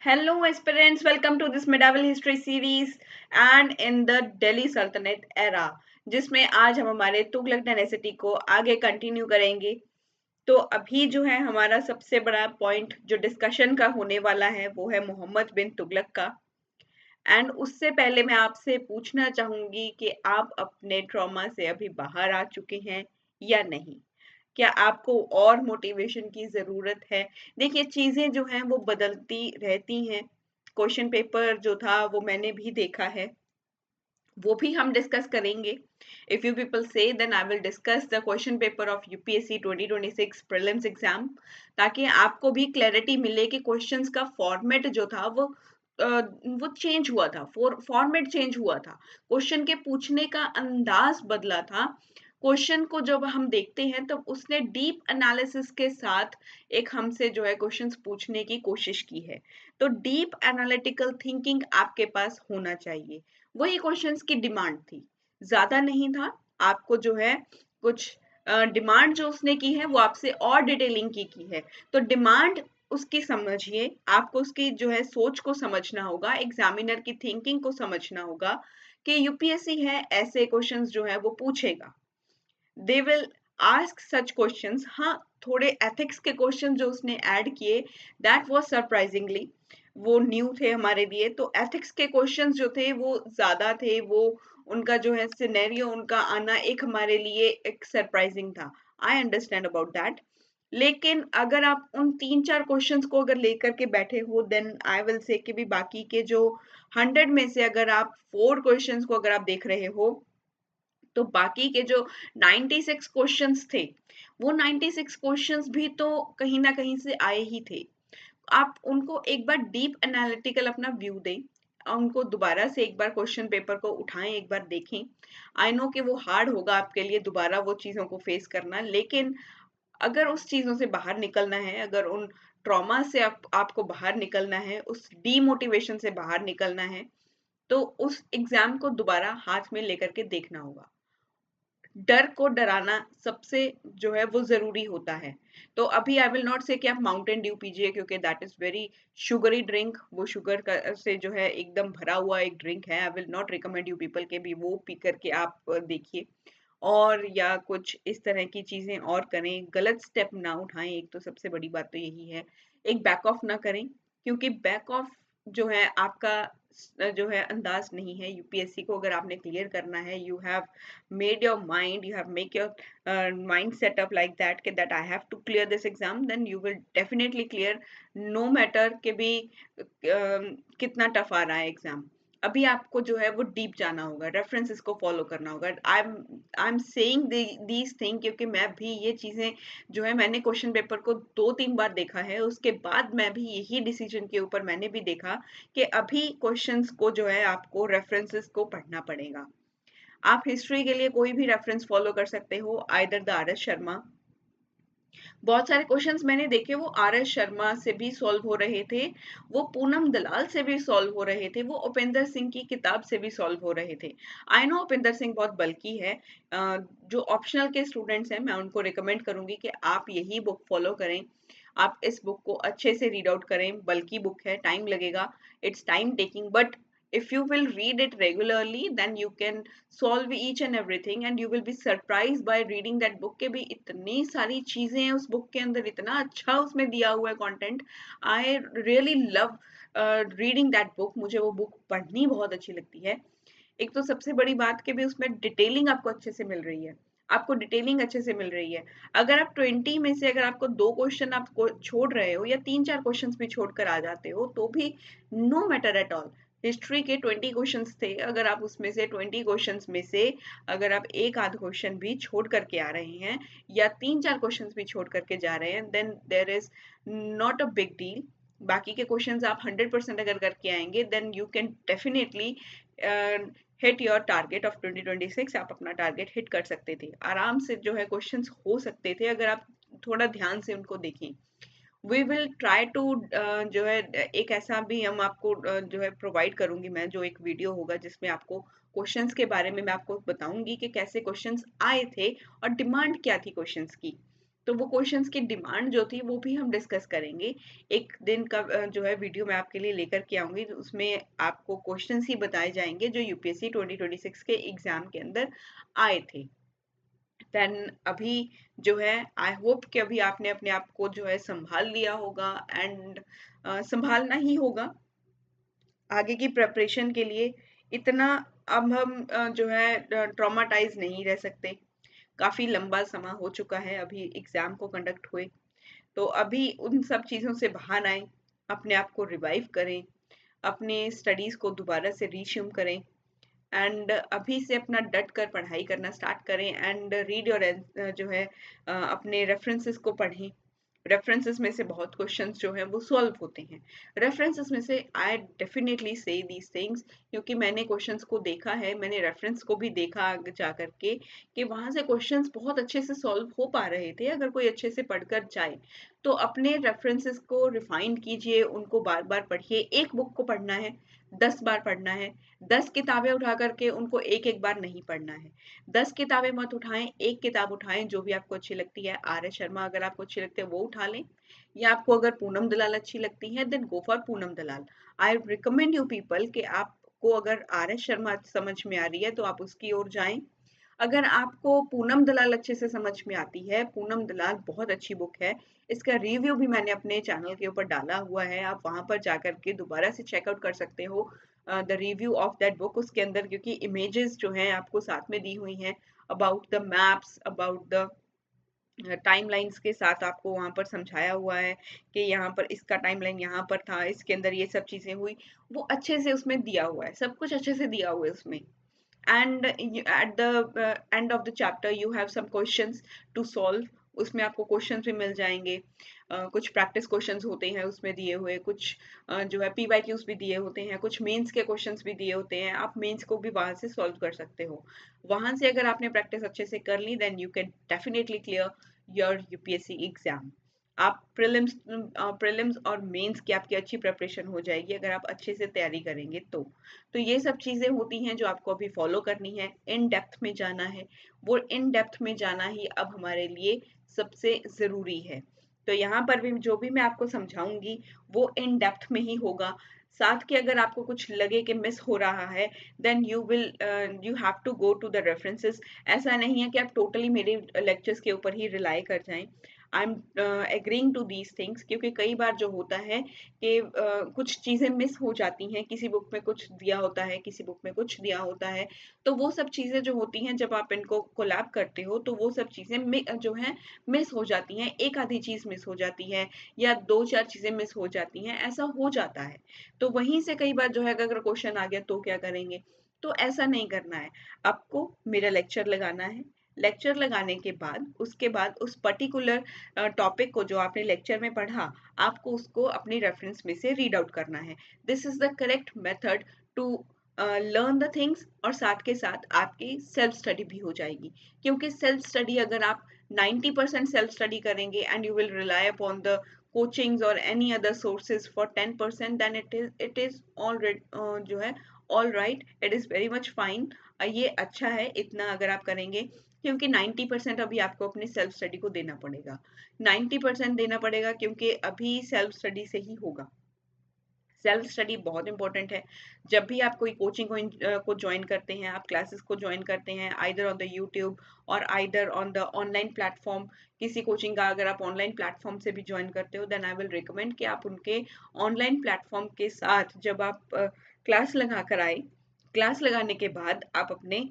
Hello, aspirants. Welcome to this medieval history series and in the Delhi Sultanate era, जिसमें आज हम हमारे Tughlaq dynasty को आगे कंटिन्यू करेंगे। तो अभी जो है हमारा सबसे बड़ा पॉइंट जो डिस्कशन का होने वाला है वो है मोहम्मद बिन तुगलक का। एंड उससे पहले मैं आपसे पूछना चाहूंगी कि आप अपने ट्रॉमा से अभी बाहर आ चुके हैं या नहीं। क्या आपको और मोटिवेशन की ज़रूरत है? देखिए चीज़ें जो हैं वो बदलती रहती हैं। क्वेश्चन पेपर जो था वो मैंने भी देखा है, वो भी हम डिस्कस करेंगे। If you people say then I will discuss the question paper of UPSC 2026 prelims exam, ताकि आपको भी क्लैरिटी मिले कि क्वेश्चंस का फॉर्मेट जो था वो चेंज हुआ था, फॉर्मेट चेंज हुआ था, क्वेश्चन के पूछने का अंदाज बदला था। क्वेश्चन को जब हम देखते हैं तब उसने डीप एनालिसिस के साथ एक हमसे जो है क्वेश्चंस पूछने की कोशिश की है। तो डीप एनालिटिकल थिंकिंग आपके पास होना चाहिए। वही क्वेश्चंस की डिमांड थी, ज्यादा नहीं था। आपको जो है कुछ डिमांड जो उसने की है वो आपसे और डिटेलिंग की है। तो डिमांड उसकी समझिए, आपको उसकी जो है सोच को समझना होगा, एग्जामिनर की थिंकिंग को समझना होगा कि यूपीएससी है ऐसे क्वेश्चंस जो है वो पूछेगा। They will ask such questions. हाँ, थोड़े एथिक्स के क्वेश्चन जो उसने ऐड किए, दैट वाज सरप्राइजिंगली, वो न्यू थे हमारे लिए। तो एथिक्स के क्वेश्चंस जो थे वो ज्यादा थे, वो उनका जो है सिनेरियो उनका आना एक हमारे लिए एक सरप्राइजिंग था। I understand about that. लेकिन अगर आप उन 3-4 क्वेश्चंस को अगर लेकर के बैठे हो, देन आई विल से कि भी बाकी के जो 100 में से अगर आप 4 क्वेश्चंस को अगर आप देख रहे हो, तो बाकी के जो 96 क्वेश्चंस थे, वो 96 क्वेश्चंस भी तो कहीं ना कहीं से आए ही थे। आप उनको एक बार डीप एनालिटिकल अपना व्यू दें, उनको दोबारा से एक बार क्वेश्चन पेपर को उठाएं, एक बार देखें। आई नो कि वो हार्ड होगा आपके लिए दोबारा वो चीज़ों को फेस करना, लेकिन अगर उस चीज़ों से बाहर निकलना है, अगर उन ट्रॉमा से आपको बाहर निकलना है, उस डीमोटिवेशन से बाहर निकलना है, तो उस एग्जाम को दोबारा हाथ में लेकर के देखना होगा। डर को डराना सबसे जो है वो जरूरी होता है। तो अभी आई विल नॉट से कि आप माउंटेन ड्यू पीजिए, क्योंकि that is very sugary drink, वो शुगर का से जो है एकदम भरा हुआ एक ड्रिंक है। I will not recommend you people के भी वो पी करके आप देखिए, और या कुछ इस तरह की चीजें और करें, गलत स्टेप ना उठाएं। एक तो सबसे बड़ी बात तो यही है, एक बैक ऑफ ना करें, क्योंकि बैक ऑफ जो है आपका जो है अंदाज नहीं है। यूपीएससी को अगर आपने क्लियर करना है, you have made your mind, you have make your mind set up like that I have to clear this exam, then you will definitely clear, no matter कि भी कितना टफ आ रहा है एग्जाम। अभी आपको जो है वो डीप जाना होगा, रेफरेंसेस को फॉलो करना होगा। I am saying these thing, क्योंकि मैं भी ये चीजें जो है मैंने क्वेश्चन पेपर को 2-3 बार देखा है, उसके बाद मैं भी यही डिसीजन के ऊपर मैंने भी देखा कि अभी क्वेश्चंस को जो है आपको रेफरेंसेस को पढ़ना पड़ेगा। आप हिस्ट्री के लिए कोई भी रेफरेंस फॉलो कर सकते हो, either the R S Sharma. बहुत सारे क्वेश्चंस मैंने देखे वो आर एस शर्मा से भी सॉल्व हो रहे थे, वो पूनम दलाल से भी सॉल्व हो रहे थे, वो उपेंद्र सिंह की किताब से भी सॉल्व हो रहे थे। आई नो उपेंद्र सिंह बहुत बल्कि है, जो ऑप्शनल के स्टूडेंट्स हैं मैं उनको रिकमेंड करूंगी कि आप यही बुक फॉलो करें। आप इस बुक को अच्छे से रीड आउट करें, बल्कि बुक है, टाइम लगेगा, it's time taking, but if you will read it regularly then you can solve each and everything, and you will be surprised by reading that book के भी इतनी सारी चीजें हैं उस बुक के अंदर, इतना अच्छा उसमें दिया हुआ है content. I really love reading that book, मुझे वो बुक पढ़नी बहुत अच्छी लगती है। एक तो सबसे बड़ी बात कि भी उसमें डिटेलिंग आपको अच्छे से मिल रही है, आपको डिटेलिंग अच्छे से मिल रही है। अगर आप 20 में से अगर आपको 2 क्वेश्चन आप छोड़ रहे हो या 3-4 क्वेश्चन भी छोड़ कर आ जाते हो, तो भी no matter at all. History के 20 क्वेश्चंस थे, अगर आप उसमें से 20 क्वेश्चंस में से अगर आप एक आध क्वेश्चन भी छोड़ करके आ रहे हैं या 3-4 क्वेश्चंस भी छोड़ करके जा रहे हैं, then there is not a big deal. बाकी के क्वेश्चंस आप 100% अगर करके आएंगे, then you can definitely hit your target of 2026। आप अपना टारगेट हिट कर सकते थे, आराम से जो है क्वेश्चंस हो सकते थे अगर आप थोड़ा ध्यान से उनको देखें। वी विल ट्राई टू जो है एक ऐसा भी हम आपको जो है प्रोवाइड करूंगी मैं, जो एक वीडियो होगा जिसमें आपको क्वेश्चंस के बारे में मैं आपको बताऊंगी कि कैसे क्वेश्चंस आए थे और डिमांड क्या थी क्वेश्चंस की। तो वो क्वेश्चंस की डिमांड जो थी वो भी हम डिस्कस करेंगे। एक दिन का जो है वीडियो मैं आपके लिए लेकर के आऊंगी, उसमें आपको क्वेश्चंस ही बताए जाएंगे जो यूपीएससी 2026 के एग्जाम के अंदर आए थे। देन अभी जो है आई होप कि अभी आपने अपने आप को जो है संभाल लिया होगा, एंड संभालना ही होगा आगे की प्रिपरेशन के लिए। इतना अब हम जो है ट्रॉमाटाइज नहीं रह सकते। काफी लंबा समय हो चुका है अभी एग्जाम को कंडक्ट हुए, तो अभी उन सब चीजों से बाहर आए, अपने आप को रिवाइव करें, अपने स्टडीज को दोबारा से रिज्यूम करें, एंड अभी से अपना डट कर पढ़ाई करना स्टार्ट करें, एंड रीड योर जो है अपने रेफरेंसेस को पढ़ें। रेफरेंसेस में से बहुत क्वेश्चंस जो हैं वो सॉल्व होते हैं। रेफरेंसेस में से आई डेफिनेटली से दीज थिंग्स, क्योंकि मैंने क्वेश्चंस को देखा है, मैंने रेफरेंस को भी देखा आगे जा करके कि वहां से क्वेश्चंस बहुत अच्छे से सॉल्व हो पा रहे थे अगर कोई अच्छे से पढ़कर जाए। तो अपने रेफरेंसेस को रिफाइन कीजिए, उनको बार बार पढ़िए। एक बुक को पढ़ना है 10 बार पढ़ना है, 10 किताबें उठा करके उनको एक एक बार नहीं पढ़ना है। 10 किताबें मत उठाएं, एक किताब उठाएं जो भी आपको अच्छी लगती है। आर एस शर्मा अगर आपको अच्छी लगती है वो उठा लें, या आपको अगर पूनम दलाल अच्छी लगती है then go for Poonam Dalal. I recommend you people कि आपको अगर आर एस शर्मा समझ में आ रही है तो आप उसकी ओर जाएं। अगर आपको पूनम दलाल अच्छे से समझ में आती है, पूनम दलाल बहुत अच्छी बुक है। इसका रिव्यू भी मैंने अपने चैनल के ऊपर डाला हुआ है, आप वहां पर जाकर के दोबारा से चेकआउट कर सकते हो the review of that book उसके अंदर, क्योंकि इमेजेस जो हैं आपको साथ में दी हुई हैं about the maps, about the timelines के साथ आपको वहां पर समझाया हुआ है कि यहाँ पर इसका टाइमलाइन यहाँ पर था, इसके अंदर ये सब चीजें हुई। वो अच्छे से उसमें दिया हुआ है, सब कुछ अच्छे से दिया हुआ है उसमें। And at the end of the chapter you have some questions to solve। उसमें आपको क्वेश्चंस भी मिल जाएंगे। कुछ प्रैक्टिस क्वेश्चंस होते हैं उसमें दिए हुए, कुछ जो है पीवाईक्यूज भी दिए होते हैं, कुछ मेंस के क्वेश्चंस भी दिए होते हैं। आप मेंस को भी वहां से सॉल्व कर सकते हो। वहां से अगर आपने प्रैक्टिस अच्छे से कर ली then you can definitely clear your UPSC exam. आप प्रीलिम्स और मेंस की आपकी अच्छी प्रिपरेशन हो जाएगी अगर आप अच्छे से तैयारी करेंगे तो ये सब चीजें होती हैं जो आपको अभी फॉलो करनी है। इन डेप्थ में जाना है, वो इन डेप्थ में जाना ही अब हमारे लिए सबसे जरूरी है। तो यहाँ पर भी जो भी मैं आपको समझाऊंगी वो इन डेप्थ में ही होगा। साथ के अगर आपको कुछ लगे कि मिस हो रहा है then you have to go to the references. ऐसा नहीं है कि आप टोटली मेरे लेक्चर्स के ऊपर ही रिलाई कर जाएं। I am agreeing to these things, क्योंकि कई बार जो होता है कि कुछ चीजें मिस हो जाती हैं, किसी बुक में कुछ दिया होता है, किसी बुक में कुछ दिया होता है। तो वो सब चीजें जो होती हैं जब आप इनको कोलैब करते हो तो वो सब चीजें जो है मिस हो जाती हैं। एक आधी चीज मिस हो जाती है या दो चार चीजें मिस हो जाती हैं, ऐसा हो जाता है। तो वहीं से कई बार जो है अगर क्वेश्चन आ गया तो क्या करेंगे। तो ऐसा नहीं करना है, आपको मेरा लेक्चर लगाना है। लेक्चर लगाने के बाद उसके बाद उस पर्टिकुलर टॉपिक को जो आपने लेक्चर में पढ़ा आपको उसको अपनी रेफरेंस में से रीड आउट करना है। This is the correct method to learn the things, और साथ के साथ आपकी सेल्फ स्टडी भी हो जाएगी। क्योंकि सेल्फ स्टडी अगर आप 90% सेल्फ स्टडी करेंगे and you will rely upon the coachings or any other sources for 10% then it is already जो है all right, it is very much fine. ये अच्छा है इतना अगर आप करेंगे, क्योंकि 90% अभी आपको अपनी सेल्फ स्टडी को देना पड़ेगा। 90% देना पड़ेगा क्योंकि अभी सेल्फ स्टडी से ही होगा। सेल्फ स्टडी बहुत इंपॉर्टेंट है। जब भी आप कोई कोचिंग को ज्वाइन करते हैं, आप क्लासेस को ज्वाइन करते हैं आइदर ऑन द यूट्यूब और either on the online platform. किसी कोचिंग का अगर आप ऑनलाइन प्लेटफॉर्म से भी ज्वाइन करते हो देन आई विल रिकमेंड कि आप उनके ऑनलाइन प्लेटफॉर्म के साथ जब आप क्लास लगा कर आए, क्लास लगाने के बाद आप अपने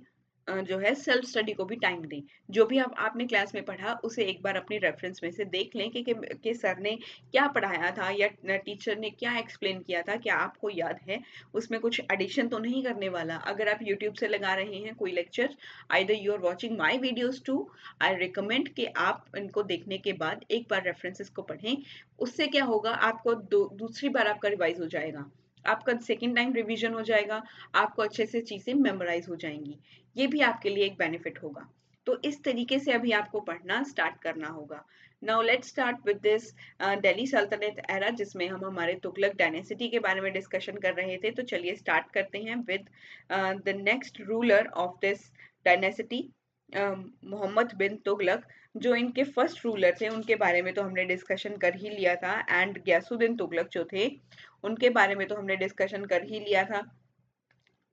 जो है सेल्फ स्टडी को भी टाइम दें। जो भी आपने क्लास में पढ़ा उसे एक बार अपनी रेफरेंस में से देख लें कि सर ने क्या पढ़ाया था या टीचर ने क्या एक्सप्लेन किया था, क्या आपको याद है। उसमें कुछ एडिशन तो नहीं करने वाला। अगर आप यूट्यूब से लगा रहे हैं कोई lecture, either you are watching my videos too, I recommend कि आप इनको देखने के बाद एक बार रेफरेंसेस को पढ़ें। उससे क्या होगा, आपको दूसरी बार आपका रिवाइज हो जाएगा, आपका सेकेंड टाइम रिवीजन हो जाएगा, आपको अच्छे से चीजें मेमोराइज हो जाएंगी। ये भी आपके लिए एक बेनिफिट होगा। तो इस तरीके से अभी आपको पढ़ना स्टार्ट करना होगा। Now let's start with this Delhi सल्तनत एरा, जिसमें हम हमारे तुगलक डायनेसिटी के बारे में डिस्कशन कर रहे थे। तो चलिए स्टार्ट करते हैं with the next ruler of this dynasty, Muhammad bin Tughlaq. जो इनके फर्स्ट रूलर थे उनके बारे में तो हमने डिस्कशन कर ही लिया था, एंड गयासुद्दीन तुगलक जो थे उनके बारे में तो हमने डिस्कशन कर ही लिया था।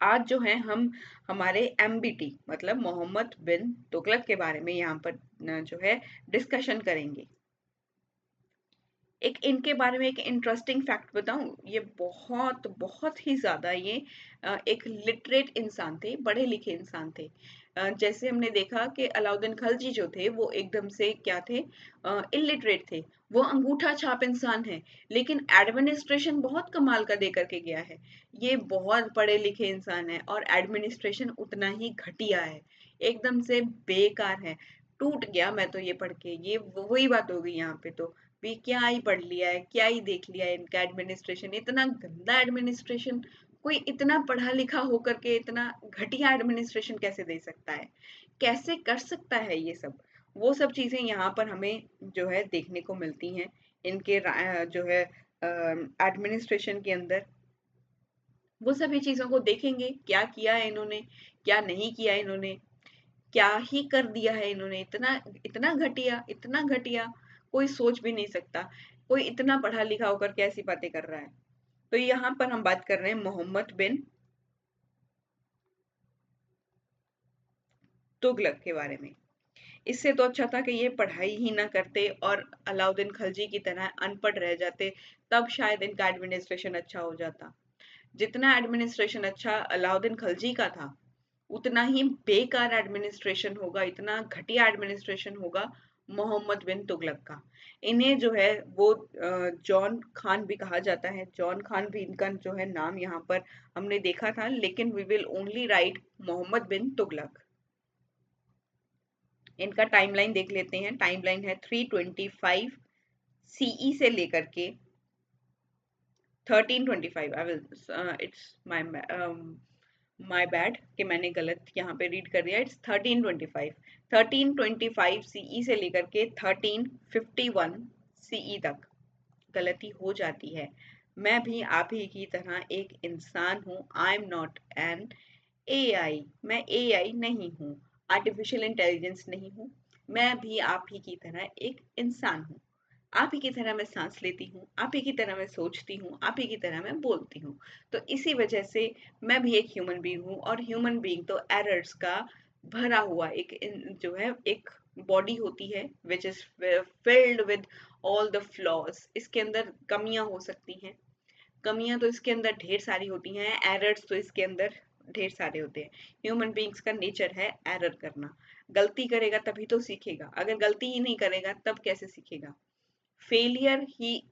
आज जो है हम हमारे MBT मतलब मोहम्मद बिन तुगलक के बारे में यहाँ पर जो है डिस्कशन करेंगे। एक इनके बारे में एक इंटरेस्टिंग फैक्ट बताऊं, ये बहुत बहुत ही ज्यादा ये एक लिटरेट इंसान थे, पढ़े लिखे इंसान थे। जैसे हमने देखा कि अलाउद्दीन खलजी जो थे वो एकदम से क्या थे, इलिटरेट थे। वो अंगूठा छाप इंसान है, लेकिन एडमिनिस्ट्रेशन बहुत कमाल का दे करके गया है। ये बहुत पढ़े लिखे इंसान है और एडमिनिस्ट्रेशन उतना ही घटिया है, एकदम से बेकार है। टूट गया मैं तो ये पढ़ के, ये वही बात हो गई यहाँ पे। तो भी क्या ही पढ़ लिया है, क्या ही देख लिया है, इनका एडमिनिस्ट्रेशन इतना गंदा एडमिनिस्ट्रेशन। कोई इतना पढ़ा लिखा होकर के इतना घटिया एडमिनिस्ट्रेशन कैसे दे सकता है, कैसे कर सकता है ये सब। वो सब चीजें यहाँ पर हमें जो है देखने को मिलती हैं इनके जो है एडमिनिस्ट्रेशन के अंदर। वो सभी चीजों को देखेंगे, क्या किया है इन्होंने, क्या नहीं किया है इन्होंने, क्या ही कर दिया है इन्होंने। इतना इतना घटिया, इतना घटिया कोई सोच भी नहीं सकता। कोई इतना पढ़ा लिखा होकर के ऐसी बातें कर रहा है। तो यहाँ पर हम बात कर रहे हैं मोहम्मद बिन तुगलक के बारे में। इससे तो अच्छा था कि ये पढ़ाई ही ना करते और अलाउद्दीन खलजी की तरह अनपढ़ रह जाते, तब शायद इनका एडमिनिस्ट्रेशन अच्छा हो जाता। जितना एडमिनिस्ट्रेशन अच्छा अलाउद्दीन खलजी का था, उतना ही बेकार एडमिनिस्ट्रेशन होगा, इतना घटिया एडमिनिस्ट्रेशन होगा मोहम्मद बिन तुगलक का। इन्हें जो है वो जॉन खान भी कहा जाता है। जॉन खान भी इनका जो है नाम यहाँ पर हमने देखा था, लेकिन we will only write Muhammad bin Tughlaq. इनका टाइमलाइन देख लेते हैं। टाइमलाइन है 325 CE से लेकर के 1325। I will it's my bad कि मैंने गलत यहाँ पे रीड कर दिया। इट्स 1325 CE से लेकर के 1351 CE तक गलती हो जाती है। मैं भी आप ही की तरह एक इंसान हूँ। I am not an AI। मैं AI नहीं हूँ, आर्टिफिशियल इंटेलिजेंस नहीं हूँ। मैं भी आप ही की तरह एक इंसान हूँ। आप ही की तरह मैं सांस लेती हूँ, आप ही की तरह मैं सोचती हूँ, आप ही की तरह मैं बोलती हूँ। तो इसी वजह से मैं भी एक ह्यूमन बीइंग हूँ, और ह्यूमन बीइंग तो एरर्स का भरा हुआ एक जो है एक बॉडी होती है which is filled with all the flaws. इसके अंदर कमियां हो सकती हैं, कमियां तो इसके अंदर ढेर सारी होती हैं, एरर्स तो इसके अंदर ढेर सारे होते हैं। ह्यूमन बीइंग्स का नेचर है एरर करना। गलती करेगा तभी तो सीखेगा, अगर गलती ही नहीं करेगा तब कैसे सीखेगा। फेलियर ही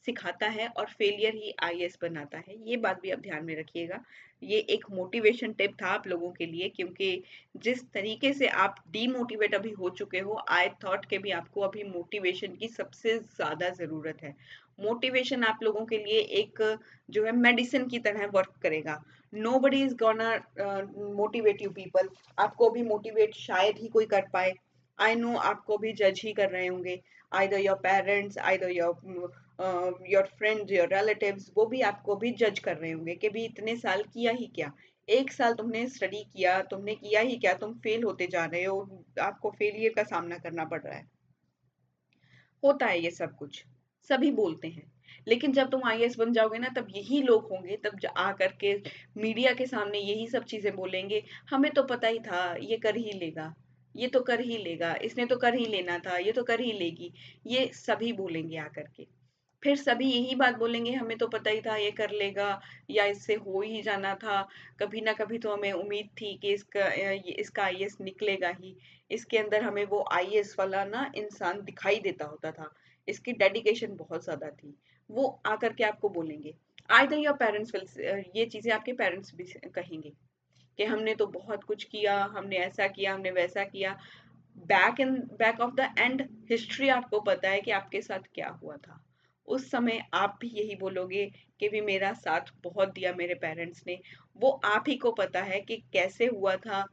सिखाता है और फेलियर ही IAS बनाता है, ये बात भी आप ध्यान में रखिएगा। ये एक मोटिवेशन टिप था आप लोगों के लिए, क्योंकि जिस तरीके से आप डीमोटिवेट अभी हो चुके हो, आई थॉट के भी आपको अभी मोटिवेशन की सबसे ज्यादा जरूरत है। मोटिवेशन आप लोगों के लिए एक जो है मेडिसिन की तरह वर्क करेगा। Nobody is gonna motivate you people. आपको भी मोटिवेट शायद ही कोई कर पाए। आई नो आपको भी जज ही कर रहे होंगे, either your parents, either your friends, your relatives, वो भी आपको भी जज कर रहे होंगे कि भी इतने साल किया ही क्या, एक साल तुमने स्टडी किया, तुमने किया ही क्या, तुम फेल होते जा रहे हो, आपको फेलियर का सामना करना पड़ रहा है। होता है ये सब कुछ, सभी बोलते हैं। लेकिन जब तुम IAS बन जाओगे ना, तब यही लोग होंगे, तब आ करके मीडिया के सामने यही सब चीजें बोलेंगे, हमें तो पता ही था ये कर ही लेगा, ये तो कर ही लेगा, इसने तो कर ही लेना था, ये तो कर ही लेगी। ये सभी बोलेंगे आकर के। फिर सभी यही बात बोलेंगे, हमें तो पता ही था ये कर लेगा, या इससे हो ही जाना था। कभी ना कभी तो हमें उम्मीद थी कि इसका IAS निकलेगा ही। इसके अंदर हमें वो IAS वाला ना इंसान दिखाई देता होता था, इसकी डेडिकेशन बहुत ज्यादा थी। वो आकर के आपको बोलेंगे। आइदर योर पेरेंट्स विल, ये चीजें आपके पेरेंट्स भी कहेंगे कि हमने तो बहुत कुछ किया, हमने ऐसा किया, हमने वैसा किया। Back of the end history आपको पता है कि आपके साथ क्या हुआ था। उस समय आप भी यही बोलोगे कि भी मेरा साथ बहुत दिया मेरे पेरेंट्स ने। वो आप ही को पता है कि कैसे हुआ था,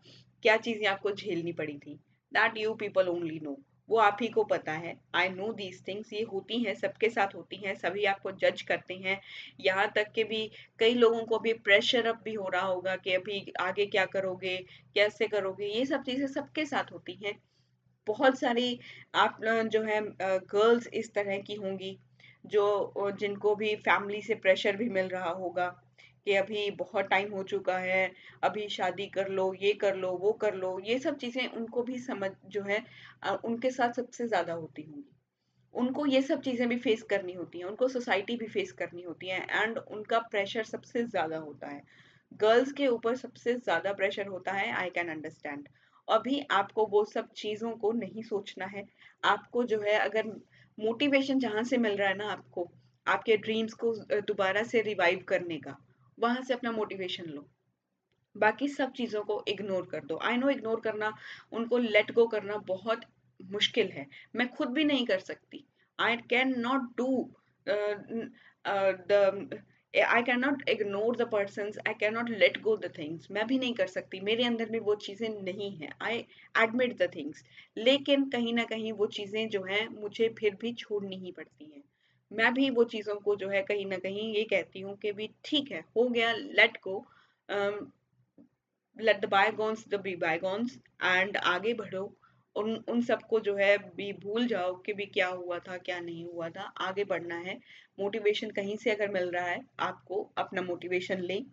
क्या चीजें आपको झेलनी पड़ी थी। That you people only know. वो आप ही को पता है। आई नो दीज थिंग्स, ये होती हैं, सबके साथ होती हैं, सभी आपको जज करते हैं। यहाँ तक कि भी कई लोगों को भी प्रेशर अप भी हो रहा होगा कि अभी आगे क्या करोगे, कैसे करोगे, ये सब चीजें सबके साथ होती हैं। बहुत सारी आप जो है गर्ल्स इस तरह की होंगी जो जिनको भी फैमिली से प्रेशर भी मिल रहा होगा कि अभी बहुत टाइम हो चुका है, अभी शादी कर लो, ये कर लो, वो कर लो। ये सब चीजें उनको भी समझ जो है उनके साथ सबसे ज्यादा होती होंगी। उनको ये सब चीजें भी फेस करनी होती हैं, उनको सोसाइटी भी फेस करनी होती है, एंड उनका प्रेशर सबसे ज्यादा होता है। गर्ल्स के ऊपर सबसे ज्यादा प्रेशर होता है, आई कैन अंडरस्टैंड। अभी आपको वो सब चीजों को नहीं सोचना है। आपको जो है अगर मोटिवेशन जहां से मिल रहा है ना आपको, आपके ड्रीम्स को दोबारा से रिवाइव करने का, वहां से अपना मोटिवेशन लो। बाकी सब चीजों को इग्नोर कर दो। आई नो इग्नोर करना, उनको लेट गो करना बहुत मुश्किल है। मैं खुद भी नहीं कर सकती। I can not do the I can not ignore the person, I can not let go the things. मैं भी नहीं कर सकती, मेरे अंदर में वो चीजें नहीं है। I admit the things. लेकिन कहीं ना कहीं वो चीजें जो है मुझे फिर भी छोड़नी ही पड़ती हैं। मैं भी वो चीजों को जो है कहीं ना कहीं ये कहती हूँ कि भी ठीक है, हो गया, let go, let the bygones the be bygones, and आगे बढ़ो। उन उन सबको जो है भी भूल जाओ कि भी क्या हुआ था क्या नहीं हुआ था, आगे बढ़ना है। मोटिवेशन कहीं से अगर मिल रहा है आपको, अपना मोटिवेशन लें।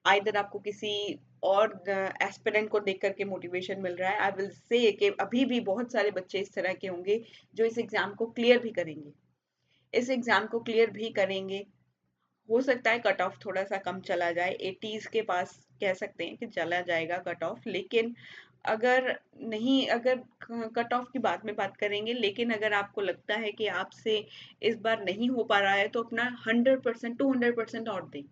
आइदर आपको किसी और एस्पिरेंट को देख करके मोटिवेशन मिल रहा है, आई विल से कि अभी भी बहुत सारे बच्चे इस तरह के होंगे जो इस एग्जाम को क्लियर भी करेंगे, इस एग्जाम को क्लियर भी करेंगे। हो सकता है कट ऑफ थोड़ा सा कम चला जाए, 80s के पास कह सकते हैं कि चला जाएगा कट ऑफ। लेकिन अगर नहीं, अगर कट ऑफ की बात करेंगे, लेकिन अगर आपको लगता है कि आपसे इस बार नहीं हो पा रहा है तो अपना 100%, 200% और दें,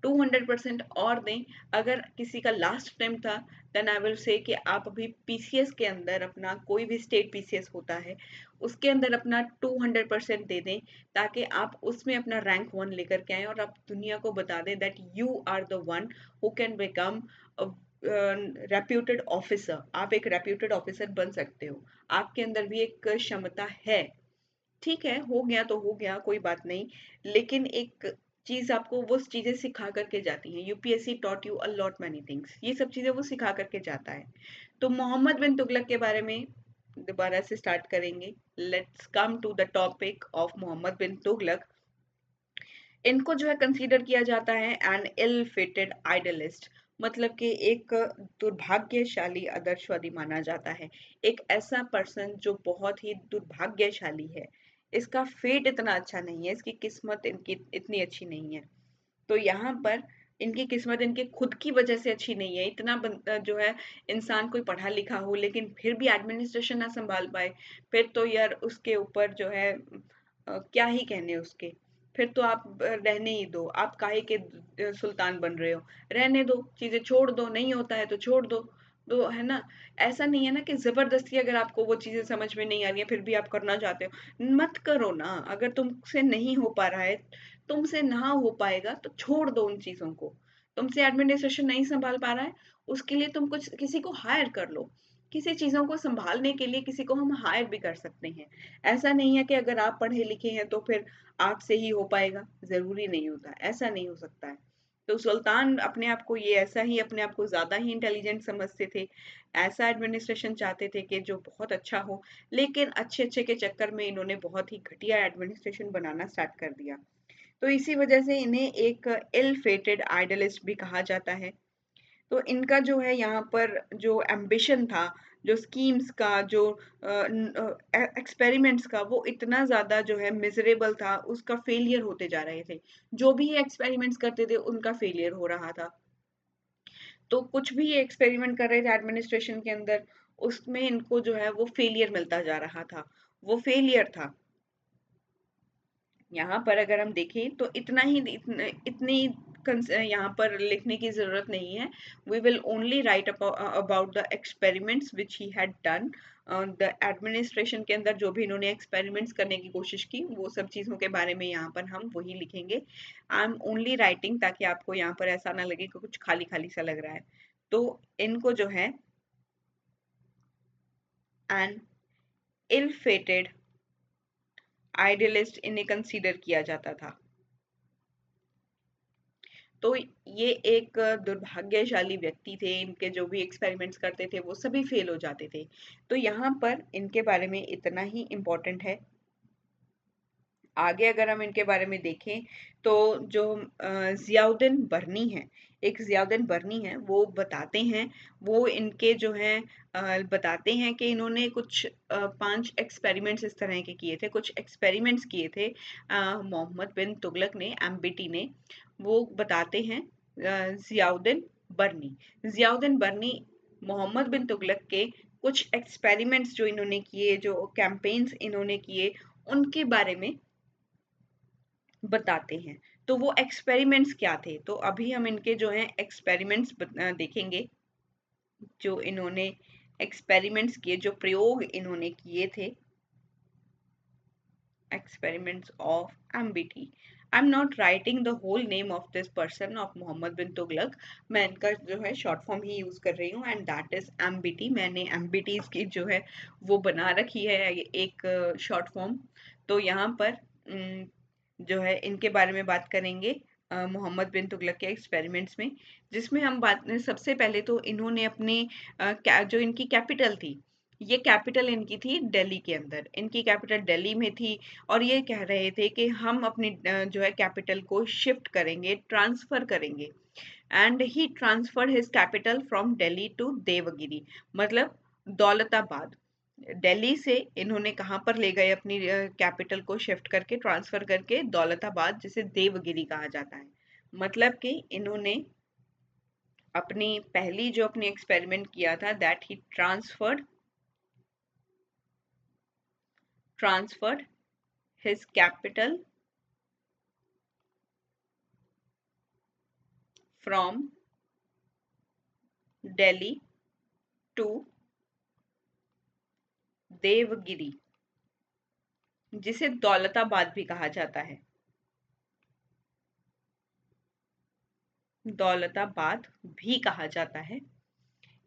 200% और दें। अगर किसी का लास्ट अटेम्प्ट था, देन आई विल से कि आप अभी पीसीएस के अंदर अपना, कोई भी स्टेट पीसीएस होता है उसके अंदर अपना 200% दे दें, ताकि आप उसमें अपना रैंक 1 लेकर के आए और आप दुनिया को बता दें that you are the one who can become reputed officer. आप एक रेप्यूटेड ऑफिसर बन सकते हो, आपके अंदर भी एक क्षमता है। ठीक है, हो गया तो हो गया, कोई बात नहीं। लेकिन एक चीज आपको वो चीजें सिखा करके जाती हैं। UPSC taught you a lot many things, ये सब चीजें वो सिखा करके जाता है। तो मोहम्मद बिन तुगलक के बारे में दोबारा से स्टार्ट करेंगे। Let's come to the topic of Muhammad bin Tughlaq. इनको जो है कंसीडर किया जाता है एन इल फेटेड आइडलिस्ट, मतलब कि एक दुर्भाग्यशाली आदर्शवादी माना जाता है। एक ऐसा पर्सन जो बहुत ही दुर्भाग्यशाली है। इसका फेट इतना अच्छा नहीं है, इसकी किस्मत इनकी इतनी अच्छी नहीं है। तो यहाँ पर इनकी किस्मत इनके खुद की वजह से अच्छी नहीं है। इतना जो है इंसान कोई पढ़ा लिखा हो लेकिन फिर भी एडमिनिस्ट्रेशन ना संभाल पाए, फिर तो यार उसके ऊपर जो है क्या ही कहने उसके। फिर तो आप रहने ही दो, आप काहे के सुल्तान बन रहे हो। रहने दो, चीजें छोड़ दो, नहीं होता है तो छोड़ दो। तो है ना, ऐसा नहीं है ना कि जबरदस्ती अगर आपको वो चीजें समझ में नहीं आ रही है फिर भी आप करना चाहते हो, मत करो ना। अगर तुमसे नहीं हो पा रहा है, तुमसे ना हो पाएगा तो छोड़ दो उन चीजों को। तुमसे एडमिनिस्ट्रेशन नहीं संभाल पा रहा है, उसके लिए तुम कुछ किसी को हायर कर लो। किसी चीजों को संभालने के लिए किसी को हम हायर भी कर सकते हैं। ऐसा नहीं है कि अगर आप पढ़े लिखे हैं तो फिर आपसे ही हो पाएगा, जरूरी नहीं होता, ऐसा नहीं हो सकता है। तो सुल्तान अपने आप को ये ऐसा ही, अपने आप को ज्यादा ही इंटेलिजेंट समझते थे। ऐसा एडमिनिस्ट्रेशन चाहते थे कि जो बहुत अच्छा हो। लेकिन अच्छे अच्छे के चक्कर में इन्होंने बहुत ही घटिया एडमिनिस्ट्रेशन बनाना स्टार्ट कर दिया। तो इसी वजह से इन्हें एक इल फेटेड आइडलिस्ट भी कहा जाता है। तो इनका जो है यहाँ पर जो एम्बिशन था, जो स्कीम्स का, जो एक्सपेरिमेंट्स का, वो इतना ज्यादा जो है मिजरेबल था, उसका फेलियर होते जा रहे थे। जो भी एक्सपेरिमेंट्स करते थे उनका फेलियर हो रहा था। तो कुछ भी एक्सपेरिमेंट कर रहे थे एडमिनिस्ट्रेशन के अंदर, उसमें इनको जो है वो फेलियर मिलता जा रहा था, वो फेलियर था। यहाँ पर अगर हम देखें तो इतना ही इतनी यहाँ पर लिखने की जरूरत नहीं है। We will only write about the experiments which he had done. The administration के अंदर जो भी इन्होंने एक्सपेरिमेंट्स करने की कोशिश की, वो सब चीजों के बारे में यहाँ पर हम वही लिखेंगे। आई एम ओनली राइटिंग, ताकि आपको यहाँ पर ऐसा ना लगे कि कुछ खाली खाली सा लग रहा है। तो इनको जो है एन इल फेटेड आइडियलिस्ट इन्हें कंसीडर किया जाता था। तो ये एक दुर्भाग्यशाली व्यक्ति थे, इनके जो भी एक्सपेरिमेंट्स करते थे वो सभी फेल हो जाते थे। तो यहाँ पर इनके बारे में इतना ही इम्पोर्टेंट है। आगे अगर हम इनके बारे में देखें तो जो ज़ियाउद्दीन बर्नी है, एक ज़ियाउद्दीन बर्नी है, वो बताते हैं, वो इनके जो हैं बताते हैं कि इन्होंने कुछ 5 एक्सपेरिमेंट्स इस तरह के किए थे, कुछ एक्सपेरिमेंट्स किए थे मोहम्मद बिन तुगलक ने, एमबीटी ने। वो बताते हैं ज़ियाउद्दीन बर्नी। ज़ियाउद्दीन बर्नी मोहम्मद बिन तुगलक के कुछ एक्सपेरिमेंट्स जो इन्होंने किए, जो कैंपेन्स इन्होंने किए, उनके बारे में बताते हैं। तो वो एक्सपेरिमेंट्स क्या थे? तो अभी हम इनके जो हैं एक्सपेरिमेंट्स देखेंगे, जो इन्होंने एक्सपेरिमेंट्स किए, जो प्रयोग इन्होंने किए थे, experiments of MBT. I'm not writing the whole name of this person of Mohammad bin Tughlaq, मैं इनका जो है शॉर्ट फॉर्म ही यूज कर रही हूँ, एंड दैट इज MBT। मैंने MBTs की जो है वो बना रखी है एक शॉर्ट फॉर्म। तो यहाँ पर जो है इनके बारे में बात करेंगे मोहम्मद बिन तुगलक के एक्सपेरिमेंट्स में, जिसमें हम बात सबसे पहले तो इन्होंने अपने जो इनकी कैपिटल थी, ये कैपिटल इनकी थी दिल्ली के अंदर, इनकी कैपिटल दिल्ली में थी, और ये कह रहे थे कि हम अपनी जो है कैपिटल को शिफ्ट करेंगे, ट्रांसफर करेंगे। And he transferred his capital from Delhi to Devagiri, मतलब दौलताबाद। दिल्ली से इन्होंने कहाँ पर ले गए अपनी कैपिटल को शिफ्ट करके, ट्रांसफर करके दौलताबाद, जिसे देवगिरी कहा जाता है। मतलब कि इन्होंने अपनी पहली जो अपनी एक्सपेरिमेंट किया था, that he transferred his capital from Delhi to Devagiri, जिसे दौलताबाद भी कहा जाता है, दौलताबाद भी कहा जाता है,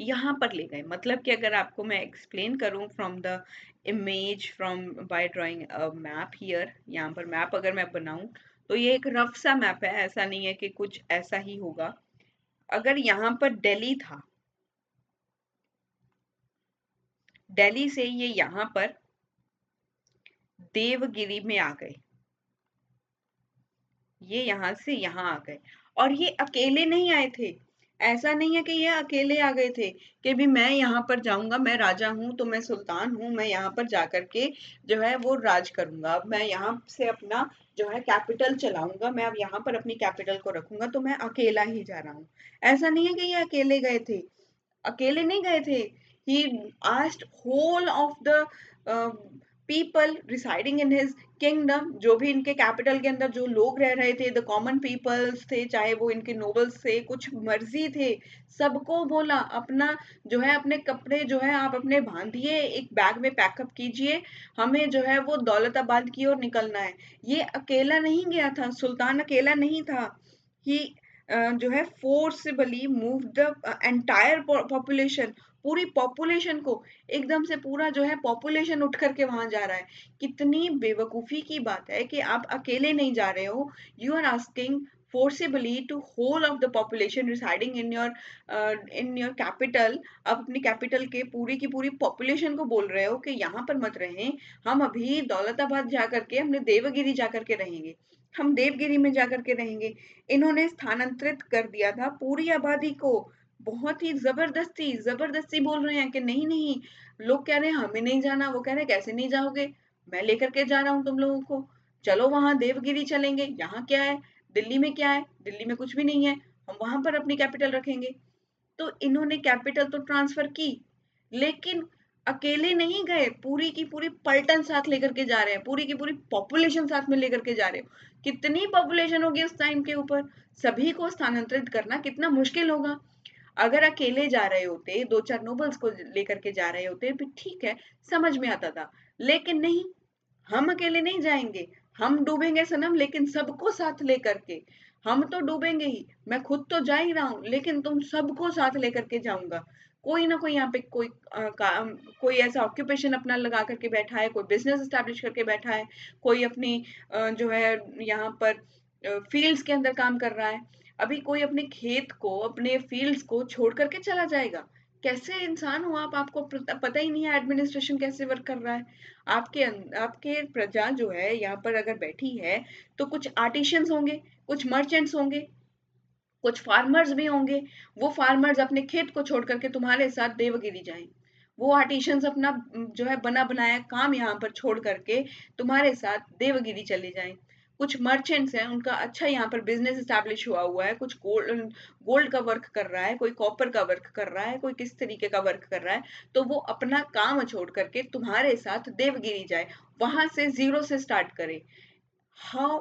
यहाँ पर ले गए। मतलब कि अगर आपको मैं एक्सप्लेन करूं from the image, from by drawing a map here, यहाँ पर मैप अगर मैं बनाऊं तो ये एक रफ सा मैप है, ऐसा नहीं है कि कुछ ऐसा ही होगा। अगर यहाँ पर दिल्ली था, दिल्ली से ये यहाँ पर देवगिरी में आ गए, ये यहाँ से यहाँ आ गए, और ये अकेले नहीं आए थे। ऐसा नहीं है कि ये अकेले आ गए थे कि भी मैं यहाँ पर जाऊंगा, मैं राजा हूँ तो मैं सुल्तान हूँ, मैं यहाँ पर जाकर के जो है वो राज करूंगा, अब मैं यहाँ से अपना जो है कैपिटल चलाऊंगा, मैं अब यहाँ पर अपनी कैपिटल को रखूंगा, तो मैं अकेला ही जा रहा हूँ। ऐसा नहीं है कि ये अकेले गए थे, अकेले नहीं गए थे। He asked whole of the people residing in his kingdom, जो भी इनके कैपिटल के अंदर जो लोग रह रहे थे, द कॉमन पीपल्स थे, चाहे वो इनके नोबल्स थे, कुछ मर्जी थे, सबको बोला अपना जो है अपने कपड़े जो है आप अपने बांधिए, एक बैग में पैकअप कीजिए, हमें जो है वो दौलताबाद की ओर निकलना है। ये अकेला नहीं गया था, सुल्तान अकेला नहीं था। ही जो है forcibly move the entire population, पूरी पॉपुलेशन को, एकदम से पूरा जो है पॉपुलेशन उठ करके वहां जा रहा है। कितनी बेवकूफी की बात है कि आप अकेले नहीं जा रहे हो, you are asking forcibly to whole of the population residing in your capital। आप अपनी कैपिटल के पूरी की पूरी पॉपुलेशन को बोल रहे हो कि यहाँ पर मत रहें, हम अभी दौलताबाद जा करके हमने देवगिरी जा करके रहेंगे, हम देवगिरी में जा करके रहेंगे। इन्होंने स्थानांतरित कर दिया था पूरी आबादी को, बहुत ही जबरदस्ती जबरदस्ती बोल रहे हैं कि नहीं नहीं, लोग कह रहे हैं हमें नहीं जाना, वो कह रहे हैं कैसे नहीं जाओगे, मैं लेकर के जा रहा हूँ तुम लोगों को, चलो वहां देवगिरी चलेंगे, यहाँ क्या है, दिल्ली में क्या है, दिल्ली में कुछ भी नहीं है, हम वहां पर अपनी कैपिटल रखेंगे। तो इन्होंने कैपिटल तो ट्रांसफर की, लेकिन अकेले नहीं गए, पूरी की पूरी पलटन साथ लेकर के जा रहे हैं, पूरी की पूरी पॉपुलेशन साथ में लेकर के जा रहे हो। कितनी पॉपुलेशन होगी उस टाइम के ऊपर, सभी को स्थानांतरित करना कितना मुश्किल होगा। अगर अकेले जा रहे होते, दो चार नोबल्स को लेकर के जा रहे होते, फिर ठीक है, समझ में आता था, लेकिन नहीं, हम अकेले नहीं जाएंगे, हम डूबेंगे सनम, लेकिन सबको साथ लेकर के। हम तो डूबेंगे ही, मैं खुद तो जा ही रहा हूँ, लेकिन तुम सबको साथ लेकर के जाऊंगा। कोई ना कोई यहाँ पे कोई काम, कोई ऐसा ऑक्यूपेशन अपना लगा करके बैठा है, कोई बिजनेस स्टैब्लिश करके बैठा है, कोई अपनी जो है यहाँ पर फील्ड्स के अंदर काम कर रहा है। अभी कोई अपने खेत को, अपने फील्ड्स को छोड़ करके चला जाएगा? कैसे इंसान हो आप? आपको पता ही नहीं है एडमिनिस्ट्रेशन कैसे वर्क कर रहा है। आपके प्रजा जो है यहाँ पर अगर बैठी है, तो कुछ आर्टिशियंस होंगे, कुछ मर्चेंट्स होंगे, कुछ फार्मर्स भी होंगे। वो फार्मर्स अपने खेत को छोड़ करके तुम्हारे साथ देवगिरी जाएं। वो आर्टिशियंस अपना जो है बना बनाया काम यहाँ पर छोड़ करके तुम्हारे साथ देवगिरी चले जाएं। कुछ मर्चेंट्स हैं, उनका अच्छा यहाँ पर बिजनेस स्टैब्लिश हुआ हुआ है, कुछ गोल्ड गोल्ड का वर्क कर रहा है, कोई कॉपर का वर्क कर रहा है, कोई किस तरीके का वर्क कर रहा है, तो वो अपना काम छोड़ करके तुम्हारे साथ देवगिरी जाए, वहां से जीरो से स्टार्ट करे। How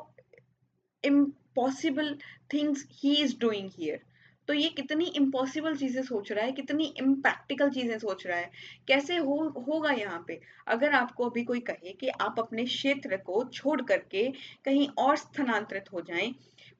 impossible things he is doing here. तो ये कितनी इम्पॉसिबल चीजें सोच रहा है, कितनी इम्प्रैक्टिकल चीजें सोच रहा है। कैसे होगा यहाँ पे? अगर आपको अभी कोई कहे कि आप अपने क्षेत्र को छोड़ करके कहीं और स्थानांतरित हो जाएं,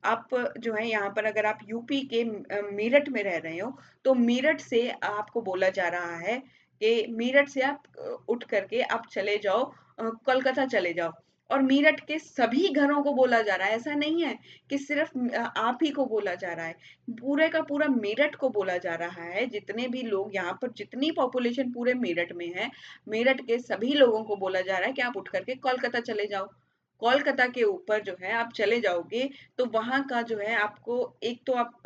आप जो है यहाँ पर अगर आप यूपी के मेरठ में रह रहे हो, तो मेरठ से आपको बोला जा रहा है कि मेरठ से आप उठ करके आप चले जाओ, कोलकाता चले जाओ। और मेरठ के सभी घरों को बोला जा रहा है, ऐसा नहीं है कि सिर्फ आप ही को बोला जा रहा है, पूरे का पूरा मेरठ को बोला जा रहा है। जितने भी लोग यहाँ पर, जितनी पॉपुलेशन पूरे मेरठ में है, मेरठ के सभी लोगों को बोला जा रहा है कि आप उठ करके कोलकाता चले जाओ। कोलकाता के ऊपर जो है आप चले जाओगे, तो वहां का जो है आपको, एक तो आप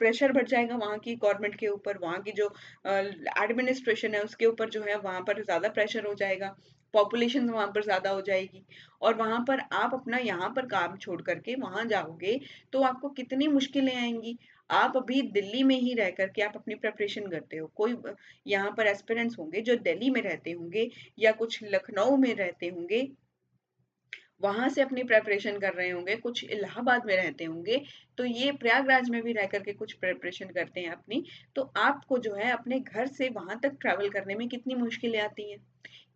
प्रेशर बढ़ जाएगा वहां की गवर्नमेंट के ऊपर, वहां की जो एडमिनिस्ट्रेशन है उसके ऊपर जो है वहां पर ज्यादा प्रेशर हो जाएगा, पॉपुलेशन वहां पर ज्यादा हो जाएगी। और वहां पर आप अपना यहाँ पर काम छोड़ करके वहां जाओगे, तो आपको कितनी मुश्किलें आएंगी। आप अभी दिल्ली में ही रह करके आप अपनी प्रिपरेशन करते हो, कोई यहाँ पर एस्पिरेंट्स होंगे जो दिल्ली में रहते होंगे, या कुछ लखनऊ में रहते होंगे, वहां से अपनी प्रेपरेशन कर रहे होंगे, कुछ इलाहाबाद में रहते होंगे, तो ये प्रयागराज में भी रह करके कुछ प्रेपरेशन करते हैं अपनी। तो आपको जो है अपने घर से वहां तक ट्रैवल करने में कितनी मुश्किलें आती हैं,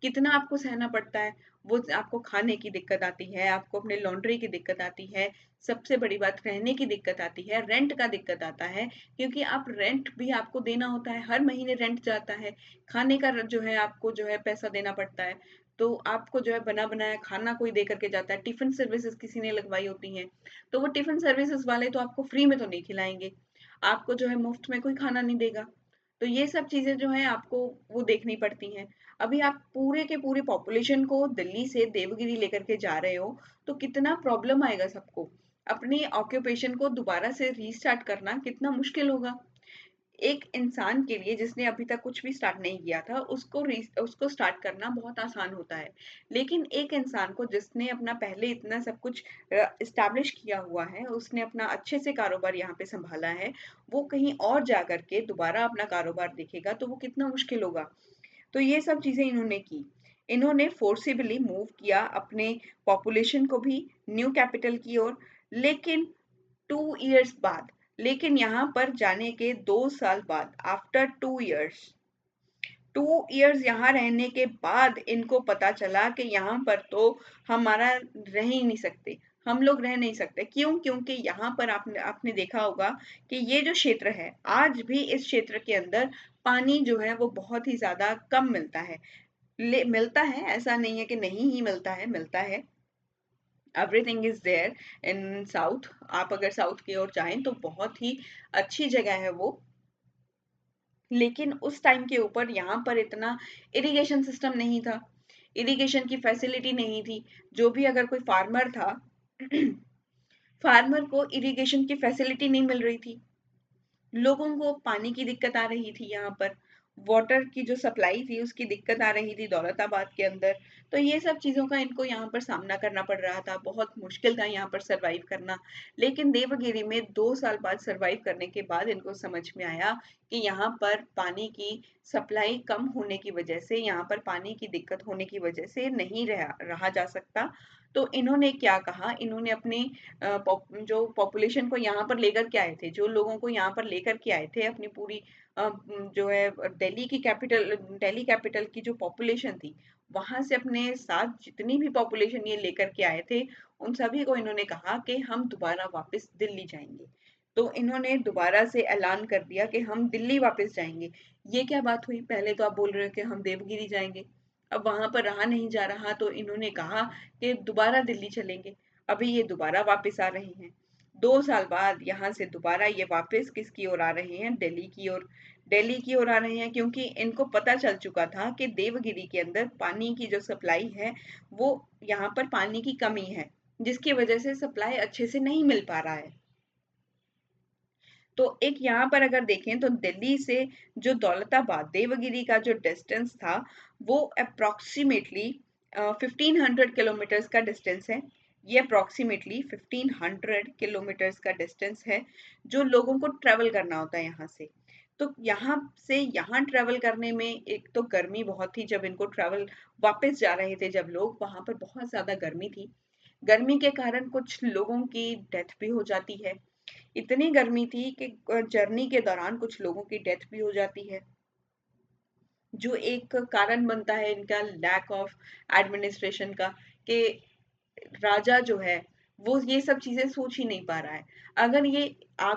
कितना आपको सहना पड़ता है। वो आपको खाने की दिक्कत आती है, आपको अपने लॉन्ड्री की दिक्कत आती है, सबसे बड़ी बात रहने की दिक्कत आती है, रेंट का दिक्कत आता है, क्योंकि आप रेंट भी आपको देना होता है, हर महीने रेंट जाता है। खाने का जो है आपको जो है पैसा देना पड़ता है। तो आपको जो है बना बनाया खाना कोई दे करके जाता है, टिफिन सर्विसेज किसी ने लगवाई होती हैं, तो वो टिफिन सर्विसेज वाले तो आपको फ्री में तो नहीं खिलाएंगे, आपको जो है मुफ्त में कोई खाना नहीं देगा। तो ये सब चीजें जो है आपको वो देखनी पड़ती हैं। अभी आप पूरे के पूरे पॉपुलेशन को दिल्ली से देवगिरी लेकर के जा रहे हो, तो कितना प्रॉब्लम आएगा सबको। अपनी ऑक्यूपेशन को दोबारा से रीस्टार्ट करना कितना मुश्किल होगा। एक इंसान के लिए जिसने अभी तक कुछ भी स्टार्ट नहीं किया था, उसको स्टार्ट करना बहुत आसान होता है। लेकिन एक इंसान को जिसने अपना पहले इतना सब कुछ इस्टेब्लिश किया हुआ है, उसने अपना अच्छे से कारोबार यहाँ पे संभाला है, वो कहीं और जा करके दोबारा अपना कारोबार देखेगा तो वो कितना मुश्किल होगा। तो ये सब चीजें इन्होंने की। इन्होंने फोर्सिबली मूव किया अपने पॉपुलेशन को भी न्यू कैपिटल की ओर, लेकिन 2 इयर्स बाद, लेकिन यहाँ पर जाने के 2 साल बाद, आफ्टर 2 इयर्स, 2 इयर्स यहाँ रहने के बाद इनको पता चला कि यहाँ पर तो हमारा रह ही नहीं सकते, हम लोग रह नहीं सकते। क्यों? क्योंकि यहाँ पर आपने आपने देखा होगा कि ये जो क्षेत्र है, आज भी इस क्षेत्र के अंदर पानी जो है वो बहुत ही ज्यादा कम मिलता है। मिलता है, ऐसा नहीं है कि नहीं ही मिलता है, मिलता है। Everything is there in south. आप अगर साउथ की ओर जाएं तो बहुत ही अच्छी जगह है वो। लेकिन उस टाइम के ऊपर यहाँ पर इतना इरिगेशन सिस्टम नहीं था, इरिगेशन की फैसिलिटी नहीं थी। जो भी अगर कोई फार्मर था फार्मर को इरिगेशन की फैसिलिटी नहीं मिल रही थी, लोगों को पानी की दिक्कत आ रही थी, यहाँ पर वाटर की जो सप्लाई थी उसकी दिक्कत आ रही थी दौलताबाद के अंदर। तो ये सब चीजों का इनको यहाँ पर सामना करना पड़ रहा था, बहुत मुश्किल था यहाँ पर सरवाइव करना। लेकिन देवगिरी में 2 साल बाद सरवाइव करने के बाद इनको समझ में आया कि यहाँ पर पानी की सप्लाई कम होने की वजह से, यहाँ पर पानी की दिक्कत होने की वजह से नहीं रहा जा सकता। तो इन्होंने क्या कहा, इन्होंने अपनी जो पॉपुलेशन को यहाँ पर लेकर के आए थे, जो लोगों को यहाँ पर लेकर के आए थे, अपनी पूरी जो है दिल्ली कैपिटल की जो पॉपुलेशन थी, वहां से अपने साथ जितनी भी पॉपुलेशन ये लेकर के आए थे, उन सभी को इन्होंने कहा कि हम दोबारा वापस दिल्ली जाएंगे। तो इन्होंने दोबारा से ऐलान कर दिया कि हम दिल्ली वापस जाएंगे। ये क्या बात हुई? पहले तो आप बोल रहे हो कि हम देवगिरी जाएंगे, अब वहां पर रहा नहीं जा रहा, तो इन्होंने कहा कि दोबारा दिल्ली चलेंगे। अभी ये दोबारा वापस आ रहे हैं। 2 साल बाद यहाँ से दोबारा ये वापस किसकी ओर आ रहे हैं, दिल्ली की ओर। दिल्ली की ओर आ रहे हैं क्योंकि इनको पता चल चुका था कि देवगिरी के अंदर पानी की जो सप्लाई है वो यहाँ पर पानी की कमी है, जिसकी वजह से सप्लाई अच्छे से नहीं मिल पा रहा है। तो एक यहाँ पर अगर देखें तो दिल्ली से जो दौलताबाद देवगिरी का जो डिस्टेंस था वो अप्रोक्सीमेटली 1500 किलोमीटर्स का डिस्टेंस है। ये अप्रोक्सीमेटली 1500 किलोमीटर्स का डिस्टेंस है जो लोगों को ट्रेवल करना होता है यहाँ से। तो यहाँ से यहाँ ट्रेवल करने में एक तो गर्मी बहुत थी, जब इनको ट्रेवल वापस जा रहे थे जब लोग, वहां पर बहुत ज्यादा गर्मी थी। गर्मी के कारण कुछ लोगों की डेथ भी हो जाती है। इतनी गर्मी थी कि जर्नी के दौरान कुछ लोगों की डेथ भी हो जाती है, जो एक कारण बनता है इनका लैक ऑफ एडमिनिस्ट्रेशन का, कि राजा जो है वो ये सब चीजें सोच ही नहीं पा रहा है। अगर ये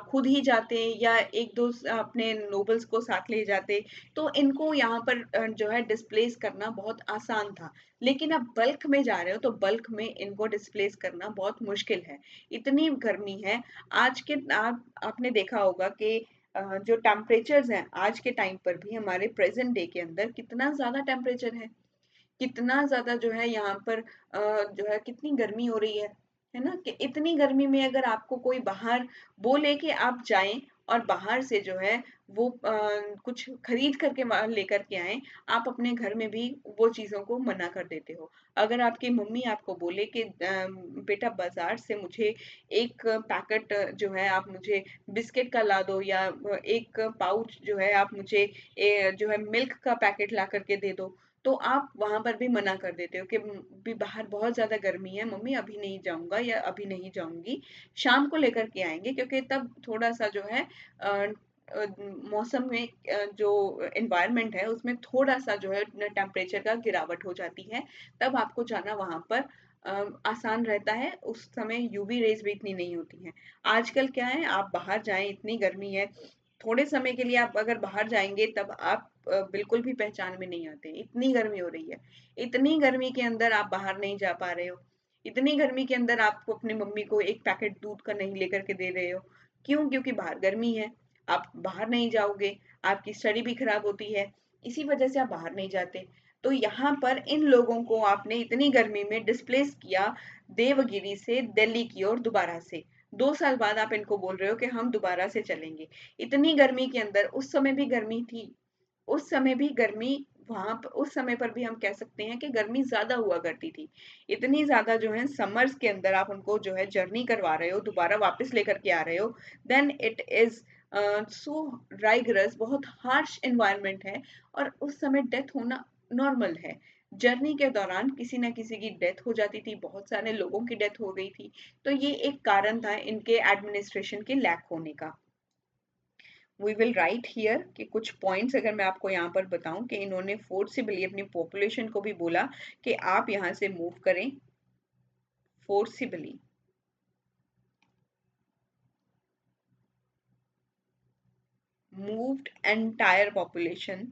खुद ही जाते या एक दो अपने नोबल्स को साथ ले जाते तो इनको यहाँ पर जो है डिस्प्लेस करना बहुत आसान था। लेकिन अब बल्क में जा रहे हो तो बल्क में इनको डिस्प्लेस करना बहुत मुश्किल है, इतनी गर्मी है। आज के आपने देखा होगा कि जो टेम्परेचर्स हैं आज के टाइम पर भी हमारे प्रेजेंट डे के अंदर कितना ज्यादा टेम्परेचर है, कितना ज़्यादा जो है यहाँ पर जो है कितनी गर्मी हो रही है ना? कि इतनी गर्मी में अगर आपको कोई बाहर बोले कि आप जाएँ और बाहर से जो है वो कुछ खरीद करके लेकर के आएँ, आप अपने घर में भी वो चीज़ों को मना कर देते हो। अगर आपकी मम्मी आपको बोले कि बेटा बाज़ार से मुझे एक पैकेट जो है आप मुझे बिस्किट का ला दो, या एक पाउच जो है आप मुझे जो है मिल्क का पैकेट ला करके दे दो, तो आप वहाँ पर भी मना कर देते हो कि भी बाहर बहुत ज़्यादा गर्मी है मम्मी, अभी नहीं जाऊँगा या अभी नहीं जाऊँगी, शाम को लेकर के आएँगे, क्योंकि तब थोड़ा-सा जो है अ मौसम में जो एनवायरनमेंट है उसमें थोड़ा-सा जो है टेम्परेचर का गिरावट हो जाती है, तब आपको जाना वहाँ पर आसान रहता है, उस समय यूवी रेज़ भी इतनी नहीं होती हैं। आजकल क्या है, आप बाहर जाएँ, इतनी गर्मी है, थोड़े समय के लिए आप अगर बाहर जाएँगे तब आप बिल्कुल भी पहचान में नहीं आते, इतनी गर्मी हो रही है। इतनी गर्मी के अंदर आप बाहर नहीं जा पा रहे हो। इतनी गर्मी के अंदर आपको अपनी मम्मी को एक पैकेट दूध का नहीं लेकर के दे रहे हो। क्यों? क्योंकि बाहर गर्मी है, आप बाहर नहीं जाओगे, आपकी स्टडी भी खराब होती है, इसी वजह से आप बाहर नहीं जाते। तो यहाँ पर इन लोगों को आपने इतनी गर्मी में डिस्प्लेस किया देवगिरी से दिल्ली की ओर दोबारा से। 2 साल बाद आप इनको बोल रहे हो कि हम दोबारा से चलेंगे। इतनी गर्मी के अंदर, उस समय भी गर्मी थी, उस समय भी गर्मी वहां पर, उस समय पर भी हम कह सकते हैं कि गर्मी ज्यादा हुआ करती थी। इतनी ज्यादा जो है समर्स के अंदर आप उनको जो है जर्नी करवा रहे हो, दोबारा वापस लेकर के आ रहे हो, then it is so rigorous, बहुत हार्श एनवायरनमेंट है। और उस समय डेथ होना नॉर्मल है। जर्नी के दौरान किसी ना किसी की डेथ हो जाती थी, बहुत सारे लोगों की डेथ हो गई थी। तो ये एक कारण था इनके एडमिनिस्ट्रेशन के लैक होने का। वी विल राइट हियर कि कुछ पॉइंट्स अगर मैं आपको यहाँ पर बताऊं कि इन्होंने फोर्सिबली अपनी पॉपुलेशन को भी बोला कि आप यहाँ से मूव करें, forcibly. Moved entire population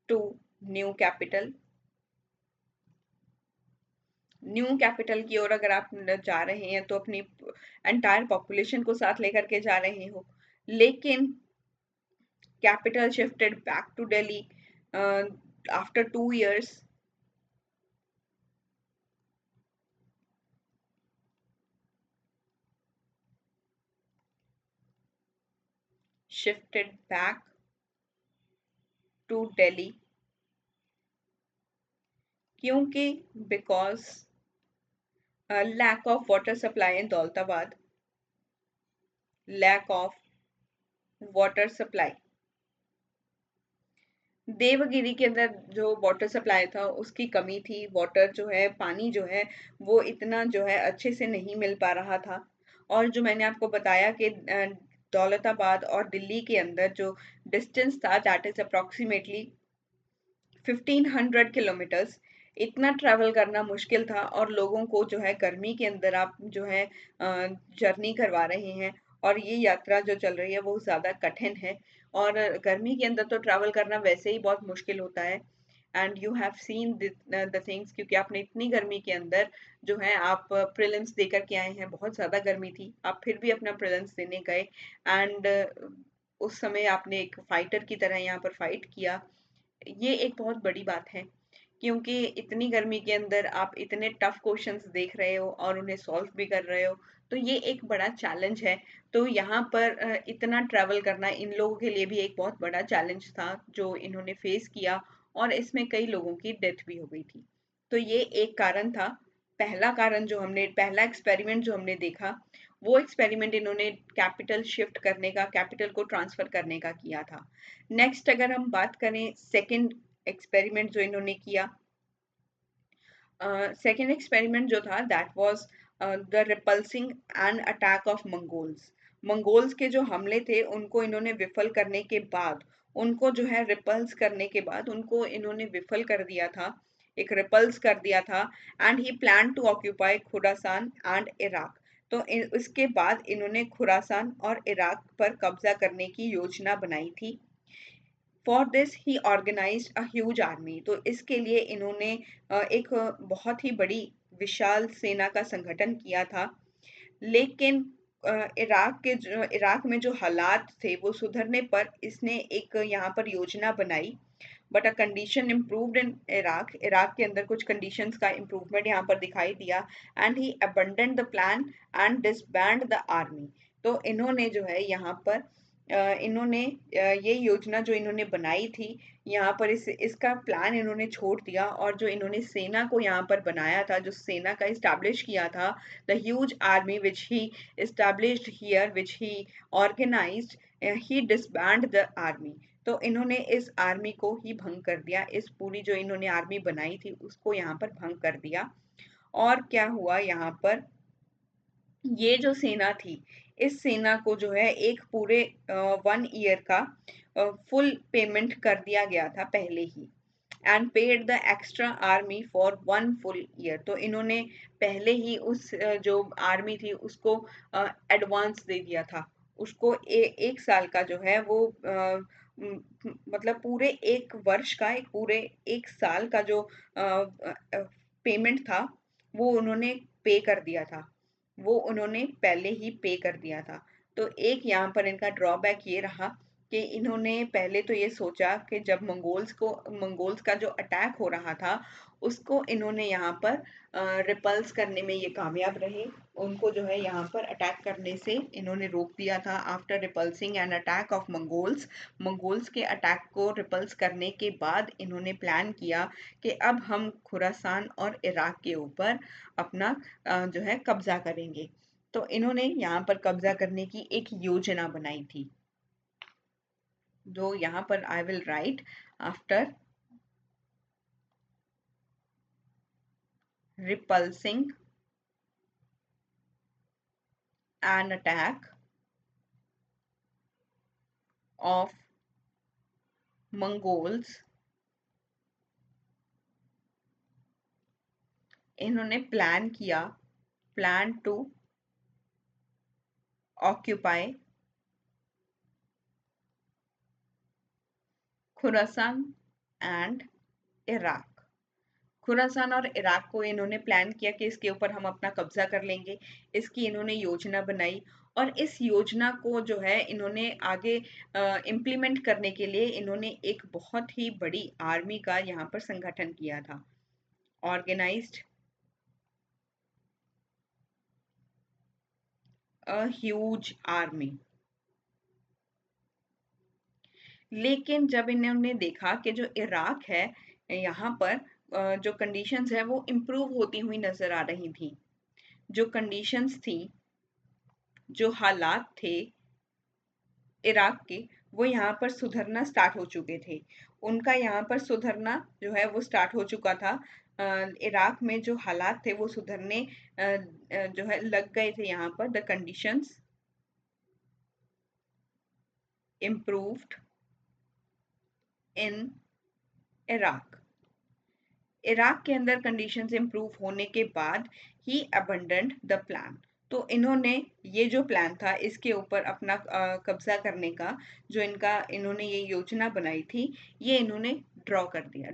to new capital. New capital की ओर अगर आप जा रहे हैं तो अपनी एंटायर पॉपुलेशन को साथ लेकर के जा रहे हो, लेकिन capital shifted back to Delhi after 2 years। shifted back to Delhi क्योंकि because lack of water supply in Daulatabad, lack of water supply. Devagiri के अंदर जो वाटर सप्लाई था उसकी कमी थी, वाटर जो है, पानी जो है वो इतना जो है अच्छे से नहीं मिल पा रहा था। और जो मैंने आपको बताया कि दौलताबाद और दिल्ली के अंदर जो डिस्टेंस था दैट इज अप्रोक्सीमेटली 1500 किलोमीटर्स, इतना ट्रैवल करना मुश्किल था। और लोगों को जो है गर्मी के अंदर आप जो है जर्नी करवा रहे हैं, और ये यात्रा जो चल रही है वो ज़्यादा कठिन है। और गर्मी के अंदर तो ट्रैवल करना वैसे ही बहुत मुश्किल होता है। And you have seen the things, क्योंकि आपने इतनी गर्मी के अंदर जो है आप प्रीलिम्स देकर के आए हैं, बहुत ज़्यादा गर्मी थी, आप फिर भी अपना प्रीलिम्स देने गए एंड उस समय आपने एक फाइटर की तरह यहाँ पर फाइट किया। ये एक बहुत बड़ी बात है, क्योंकि इतनी गर्मी के अंदर आप इतने टफ क्वेश्चंस देख रहे हो और उन्हें सॉल्व भी कर रहे हो, तो ये एक बड़ा चैलेंज है। तो यहाँ पर इतना ट्रैवल करना इन लोगों के लिए भी एक बहुत बड़ा चैलेंज था जो इन्होंने फेस किया, और इसमें कई लोगों की डेथ भी हो गई थी। तो ये एक कारण था। पहला कारण जो हमने पहला एक्सपेरिमेंट जो हमने देखा, वो एक्सपेरिमेंट इन्होंने कैपिटल शिफ्ट करने का, कैपिटल को ट्रांसफर करने का किया था। नेक्स्ट अगर हम बात करें सेकंड एक्सपेरिमेंट जो इन्होंने किया, सेकेंड एक्सपेरिमेंट जो था that was the repulsing and attack of Mongols. Mongols के जो हमले थे उनको इन्होंने विफल करने के बाद, उनको जो है रिपल्स करने के बाद उनको इन्होंने विफल कर दिया था, एक रिपल्स कर दिया था। And he plan to occupy Khurasan and Iraq. तो इसके बाद इन्होंने खुरासान और इराक पर कब्जा करने की योजना बनाई थी। For this he organised a huge army. तो इसके लिए इन्होंने एक बहुत ही बड़ी विशाल सेना का संगठन किया था। लेकिन इराक में जो हालात थे वो सुधरने पर इसने एक यहाँ पर योजना बनाई। But a condition improved in Iraq, Iraq के अंदर कुछ कंडीशंस का इम्प्रूवमेंट यहाँ पर दिखाई दिया। And he abandoned the plan and disband the army. तो इन्होंने जो है यहाँ पर इन्होंने ये योजना जो इन्होंने बनाई थी, यहाँ पर इसका प्लान इन्होंने छोड़ दिया, और जो इन्होंने सेना को यहाँ पर बनाया था, जो सेना का इस्टेब्लिश किया था, the huge army which he established here which he organized, he disbanded the army। तो इन्होंने इस आर्मी को ही भंग कर दिया, इस पूरी जो इन्होंने आर्मी बनाई थी उसको यहाँ पर भंग कर दिया। और क्या हुआ यहाँ पर, ये जो सेना थी, इस सेना को जो है एक पूरे 1 ईयर का फुल पेमेंट कर दिया गया था पहले ही। And paid the extra army for 1 full year. तो इन्होंने पहले ही उस जो आर्मी थी उसको एडवांस दे दिया था, उसको एक साल का जो है वो मतलब पूरे एक वर्ष का, एक पूरे एक साल का जो पेमेंट था वो उन्होंने पे कर दिया था, वो उन्होंने पहले ही पे कर दिया था। तो एक यहाँ पर इनका ड्रॉबैक ये रहा कि इन्होंने पहले तो ये सोचा कि जब मंगोल्स का जो अटैक हो रहा था उसको इन्होंने यहाँ पर रिपल्स करने में ये कामयाब रहे, उनको जो है यहाँ पर अटैक करने से इन्होंने रोक दिया था। After repulsing an attack of Mongols, Mongols के अटैक को रिपल्स करने के बाद इन्होंने प्लान किया कि अब हम खुरासान और इराक के ऊपर अपना जो है कब्जा करेंगे। तो इन्होंने यहाँ पर कब्जा करने की एक योजना बनाई थी, जो यहाँ पर I will write after repulsing an attack of Mongols, इन्होंने प्लान किया, plan to occupy Khurasan and Iraq. Khurasan और इराक को इन्होंने प्लान किया कि इसके ऊपर हम अपना कब्जा कर लेंगे, इसकी इन्होंने योजना बनाई। और इस योजना को जो है इन्होंने आगे इम्प्लीमेंट करने के लिए इन्होंने एक बहुत ही बड़ी आर्मी का यहाँ पर संगठन किया था, ऑर्गेनाइज्ड अ ह्यूज आर्मी। लेकिन जब इन्होंने देखा कि जो इराक है यहाँ पर जो कंडीशंस है वो इम्प्रूव होती हुई नजर आ रही थी, जो कंडीशंस थी, जो हालात थे इराक के, वो यहाँ पर सुधरना स्टार्ट हो चुके थे। उनका यहाँ पर सुधरना जो है वो स्टार्ट हो चुका था। इराक में जो हालात थे वो सुधरने जो है लग गए थे। यहाँ पर the conditions improved in Iraq. Iraq के अंदर कंडीशंस इम्प्रूव होने के बाद ही अबंडेंट द प्लान। तो इन्होंने ये जो प्लान था इसके ऊपर अपना कब्जा करने का, जो इन्होंने ये योजना बनाई थी, ये इन्होंने ड्रॉ कर दिया।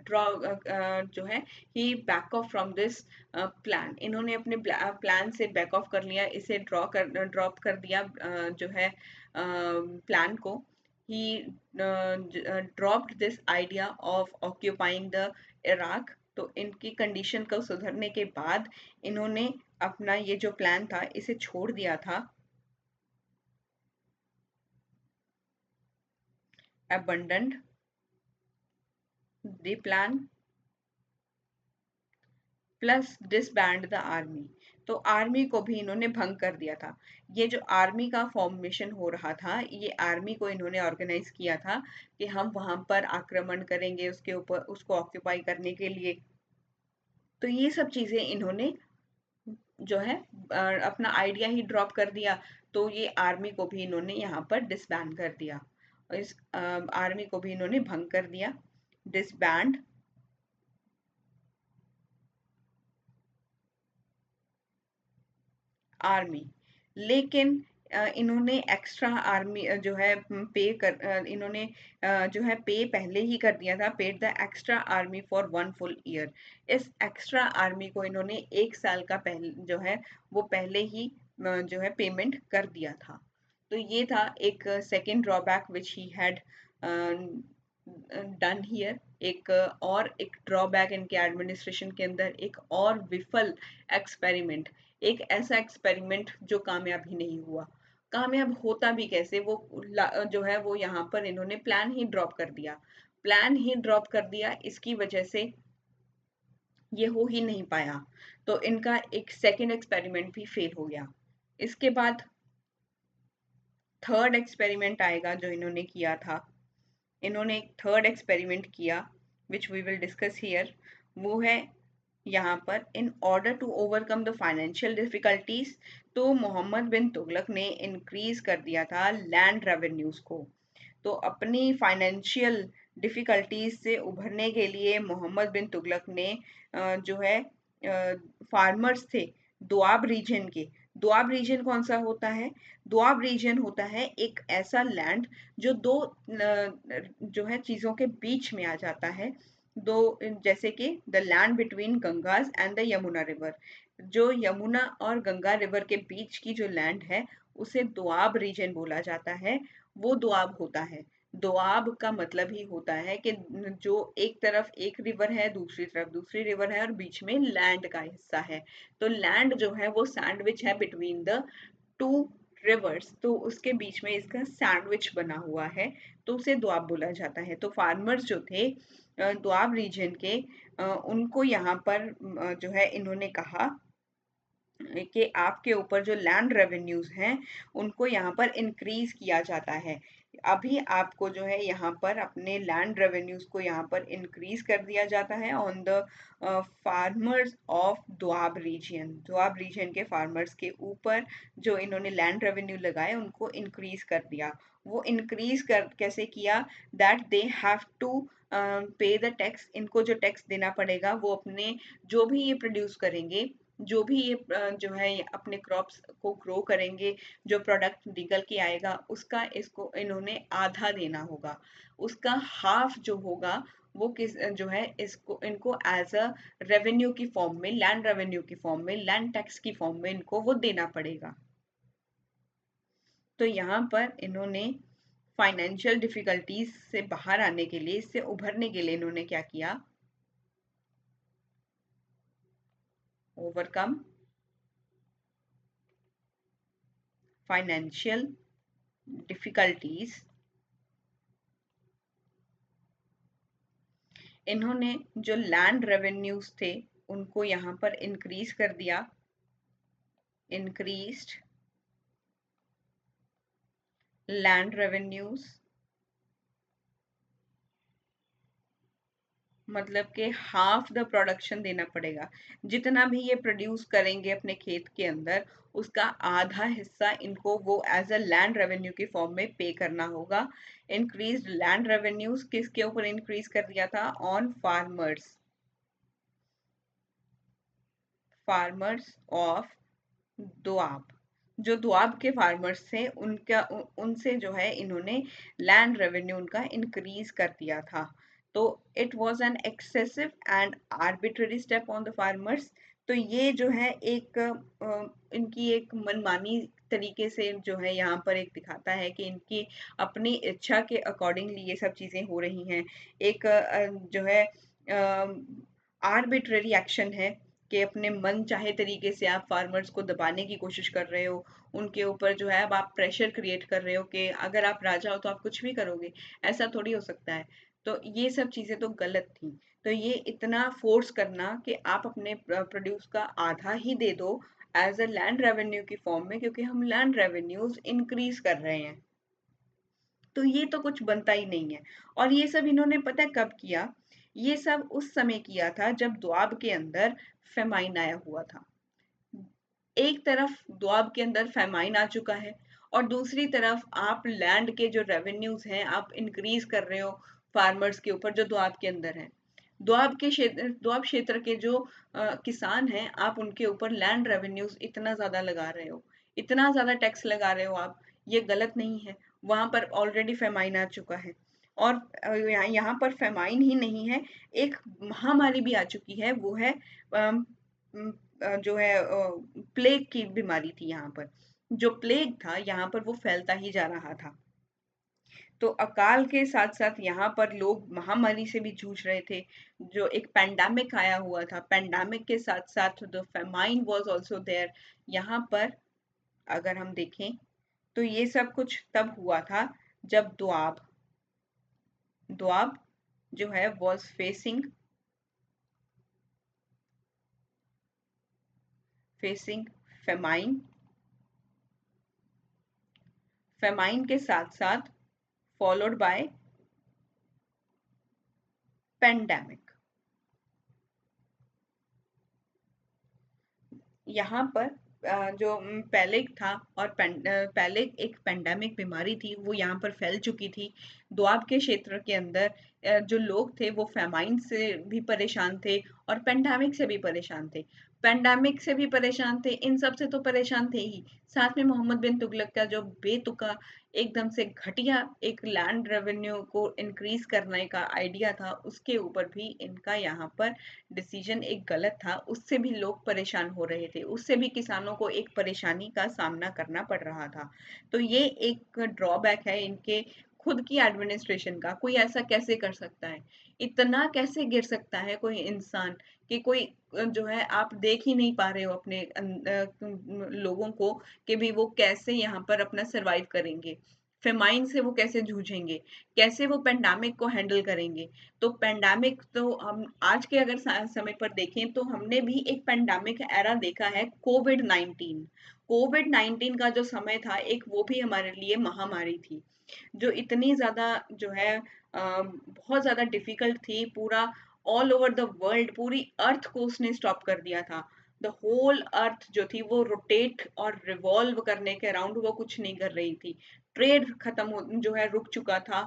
जो है he back off from this plan, इन्होंने अपने प्लान से बैक ऑफ कर लिया, इसे ड्रॉप कर दिया जो है प्लान को। ही dropped this idea of occupying the Iraq. तो इनकी कंडीशन को सुधरने के बाद इन्होंने अपना ये जो प्लान था इसे छोड़ दिया था। abandoned the plan plus disband the army. तो आर्मी को भी इन्होंने भंग कर दिया था। ये जो आर्मी का फॉर्मेशन हो रहा था, ये आर्मी को इन्होंने ऑर्गेनाइज किया था कि हम वहां पर आक्रमण करेंगे उसके ऊपर, उसको ऑक्यूपाई करने के लिए। तो ये सब चीजें इन्होंने जो है अपना आइडिया ही ड्रॉप कर दिया। तो ये आर्मी को भी इन्होंने यहाँ पर डिसबैंड कर दिया, इस आर्मी को भी इन्होंने भंग कर दिया, डिसबैंड आर्मी। लेकिन इन्होंने एक्स्ट्रा आर्मी जो है इन्होंने जो है पे पहले ही कर दिया था, paid the extra army for 1 full year. इस एक्स्ट्रा आर्मी को इन्होंने 1 साल का पहले जो है वो पहले ही जो है पेमेंट कर दिया था। तो ये था एक second drawback which he had done here. और एक ड्रॉबैक इनके एडमिनिस्ट्रेशन के अंदर, एक और विफल एक्सपेरिमेंट, एक ऐसा एक्सपेरिमेंट जो कामयाब ही नहीं हुआ। कामयाब होता भी कैसे, वो जो है वो यहाँ पर इन्होंने प्लान ही ड्रॉप कर दिया। प्लान ही ड्रॉप कर दिया, इसकी वजह से ये हो ही नहीं पाया। तो इनका एक सेकेंड एक्सपेरिमेंट भी फेल हो गया। इसके बाद थर्ड एक्सपेरिमेंट आएगा जो इन्होंने किया था। इन्होंने एक थर्ड एक्सपेरिमेंट किया which we will discuss here. वो है यहाँ पर, in order to overcome the financial difficulties, तो मोहम्मद बिन तुगलक ने इंक्रीज कर दिया था लैंड रेवेन्यूज को। तो अपनी फाइनेंशियल डिफिकल्टीज से उभरने के लिए मोहम्मद बिन तुगलक ने जो है फार्मर्स थे दोआब रीजन के। दोआब रीजन कौन सा होता है? दोआब रीजन होता है एक ऐसा लैंड जो दो जो है चीजों के बीच में आ जाता है। दो, जैसे कि the land between Ganges and the Yamuna river. जो यमुना और गंगा रिवर के बीच की जो लैंड है उसे दोआब रीजन बोला जाता है। वो दोआब होता है। दोआब का मतलब ही होता है कि जो एक तरफ एक रिवर है, दूसरी तरफ दूसरी रिवर है और बीच में लैंड का हिस्सा है। तो लैंड जो है वो सैंडविच है बिटवीन द टू रिवर्स, तो उसके बीच में इसका सैंडविच बना हुआ है, तो उसे दोआब बोला जाता है। तो फार्मर्स जो थे दोआब रीजन के, उनको यहाँ पर जो है इन्होंने कहा कि आपके ऊपर जो लैंड रेवेन्यूज हैं उनको यहाँ पर इंक्रीज किया जाता है। अभी आपको जो है यहाँ पर अपने लैंड रेवेन्यूज को यहाँ पर इंक्रीज कर दिया जाता है on the farmers of Doab region. Doab region के फार्मर्स के ऊपर जो इन्होंने लैंड रेवेन्यू लगाए उनको इंक्रीज कर दिया। वो इंक्रीज कर कैसे किया? दैट दे हैव टू पे द टैक्स। इनको जो टैक्स देना पड़ेगा वो अपने जो भी ये प्रोड्यूस करेंगे, जो भी ये जो है अपने क्रॉप्स को ग्रो करेंगे, जो प्रोडक्ट निकल के आएगा उसका इसको इन्होंने आधा देना होगा। उसका हाफ जो होगा वो किस जो है इसको इनको एज अ रेवेन्यू की फॉर्म में, लैंड रेवेन्यू की फॉर्म में, लैंड टैक्स की फॉर्म में इनको वो देना पड़ेगा। तो यहाँ पर इन्होंने फाइनेंशियल डिफिकल्टीज से बाहर आने के लिए, इससे उभरने के लिए इन्होंने क्या किया? Overcome financial difficulties. इन्होंने जो लैंड रेवेन्यूज थे उनको यहाँ पर इंक्रीज कर दिया। इंक्रीज्ड लैंड रेवेन्यूज मतलब कि हाफ द प्रोडक्शन देना पड़ेगा। जितना भी ये प्रोड्यूस करेंगे अपने खेत के अंदर, उसका आधा हिस्सा इनको वो एज अ लैंड रेवेन्यू की फॉर्म में पे करना होगा। इंक्रीज लैंड रेवेन्यूज किसके ऊपर इंक्रीज कर दिया था? On farmers, farmers of Doab. जो दोआब के फार्मर्स थे उनका उनसे जो है इन्होंने लैंड रेवेन्यू उनका इंक्रीज कर दिया था। तो it was an excessive and arbitrary step on the farmers. तो ये जो है एक इनकी एक मनमानी तरीके से जो है यहाँ पर एक दिखाता है कि इनकी अपनी इच्छा के अकॉर्डिंगली ये सब चीजें हो रही हैं। एक जो है आर्बिट्ररी एक्शन है कि अपने मन चाहे तरीके से आप फार्मर्स को दबाने की कोशिश कर रहे हो, उनके ऊपर जो है अब आप प्रेशर क्रिएट कर रहे हो कि अगर आप राजा हो तो आप कुछ भी करोगे, ऐसा थोड़ी हो सकता है। तो ये सब चीजें तो गलत थी। तो ये इतना फोर्स करना कि आप अपने प्रोड्यूस का आधा ही दे दो एज अ लैंड रेवेन्यू की फॉर्म में, क्योंकि हम लैंड रेवेन्यूज इंक्रीज कर रहे हैं, तो ये तो कुछ बनता ही नहीं है। और ये सब इन्होंने पता है कब किया? ये सब उस समय किया था जब दोआब के अंदर फेमाइन आया हुआ था। एक तरफ दोआब के अंदर फेमाइन आ चुका है और दूसरी तरफ आप लैंड के जो रेवेन्यूज हैं आप इंक्रीज कर रहे हो फार्मर्स के ऊपर जो दोआब के अंदर हैं। दोआब क्षेत्र के जो किसान हैं आप उनके ऊपर लैंड रेवेन्यूज इतना ज्यादा लगा रहे हो, इतना ज्यादा टैक्स लगा रहे हो आप। ये गलत नहीं है। वहां पर ऑलरेडी फेमाइन आ चुका है और यहाँ पर फेमाइन ही नहीं है, एक महामारी भी आ चुकी है, वो है जो है प्लेग की बीमारी थी यहाँ पर। जो प्लेग था यहाँ पर वो फैलता ही जा रहा था। तो अकाल के साथ साथ यहाँ पर लोग महामारी से भी जूझ रहे थे। जो एक पैंडेमिक आया हुआ था, पैंडेमिक के साथ साथ the famine was also there यहाँ पर। अगर हम देखें तो ये सब कुछ तब हुआ था जब दोआब दोआब जो है वाज फेसिंग फेमाइन। फेमाइन के साथ साथ फॉलोड बाय पेंडेमिक। यहाँ पर जो पैलेग था और पैलेग एक पेंडेमिक बीमारी थी, वो यहाँ पर फैल चुकी थी। दोआब के क्षेत्र के अंदर जो लोग थे वो फेमाइन से भी परेशान थे और पेंडेमिक से भी परेशान थे। पेंडेमिक से भी परेशान थे, इन सब से तो परेशान थे ही, साथ में मोहम्मद बिन तुगलक का जो बेतुका एकदम से घटिया एक लैंड रेवेन्यू को इंक्रीज करने का आइडिया था, उसके ऊपर भी इनका यहाँ पर डिसीजन एक गलत था। उससे भी लोग परेशान हो रहे थे, उससे भी किसानों को एक परेशानी का सामना करना पड़ रहा था। तो ये एक ड्रॉबैक है इनके खुद की एडमिनिस्ट्रेशन का। कोई ऐसा कैसे कर सकता है? इतना कैसे गिर सकता है कोई इंसान कि कोई जो है आप देख ही नहीं पा रहे हो अपने लोगों को कि भी वो कैसे यहाँ पर अपना सरवाइव करेंगे, फेमाइन से वो कैसे जूझेंगे, कैसे वो पेंडेमिक को हैंडल करेंगे। तो पेंडेमिक तो हम आज के अगर समय पर देखें तो हमने भी एक पेंडेमिक एरा देखा है, कोविड 19। कोविड 19 का जो समय था एक, वो भी हमारे लिए महामारी थी, जो इतनी ज्यादा जो है बहुत ज्यादा डिफिकल्ट थी। पूरा ऑल ओवर द वर्ल्ड, पूरी अर्थ को उसने स्टॉप कर दिया था। द होल अर्थ जो थी वो रोटेट और रिवॉल्व करने के अराउंड वो कुछ नहीं कर रही थी। ट्रेड खत्म हो जो है रुक चुका था,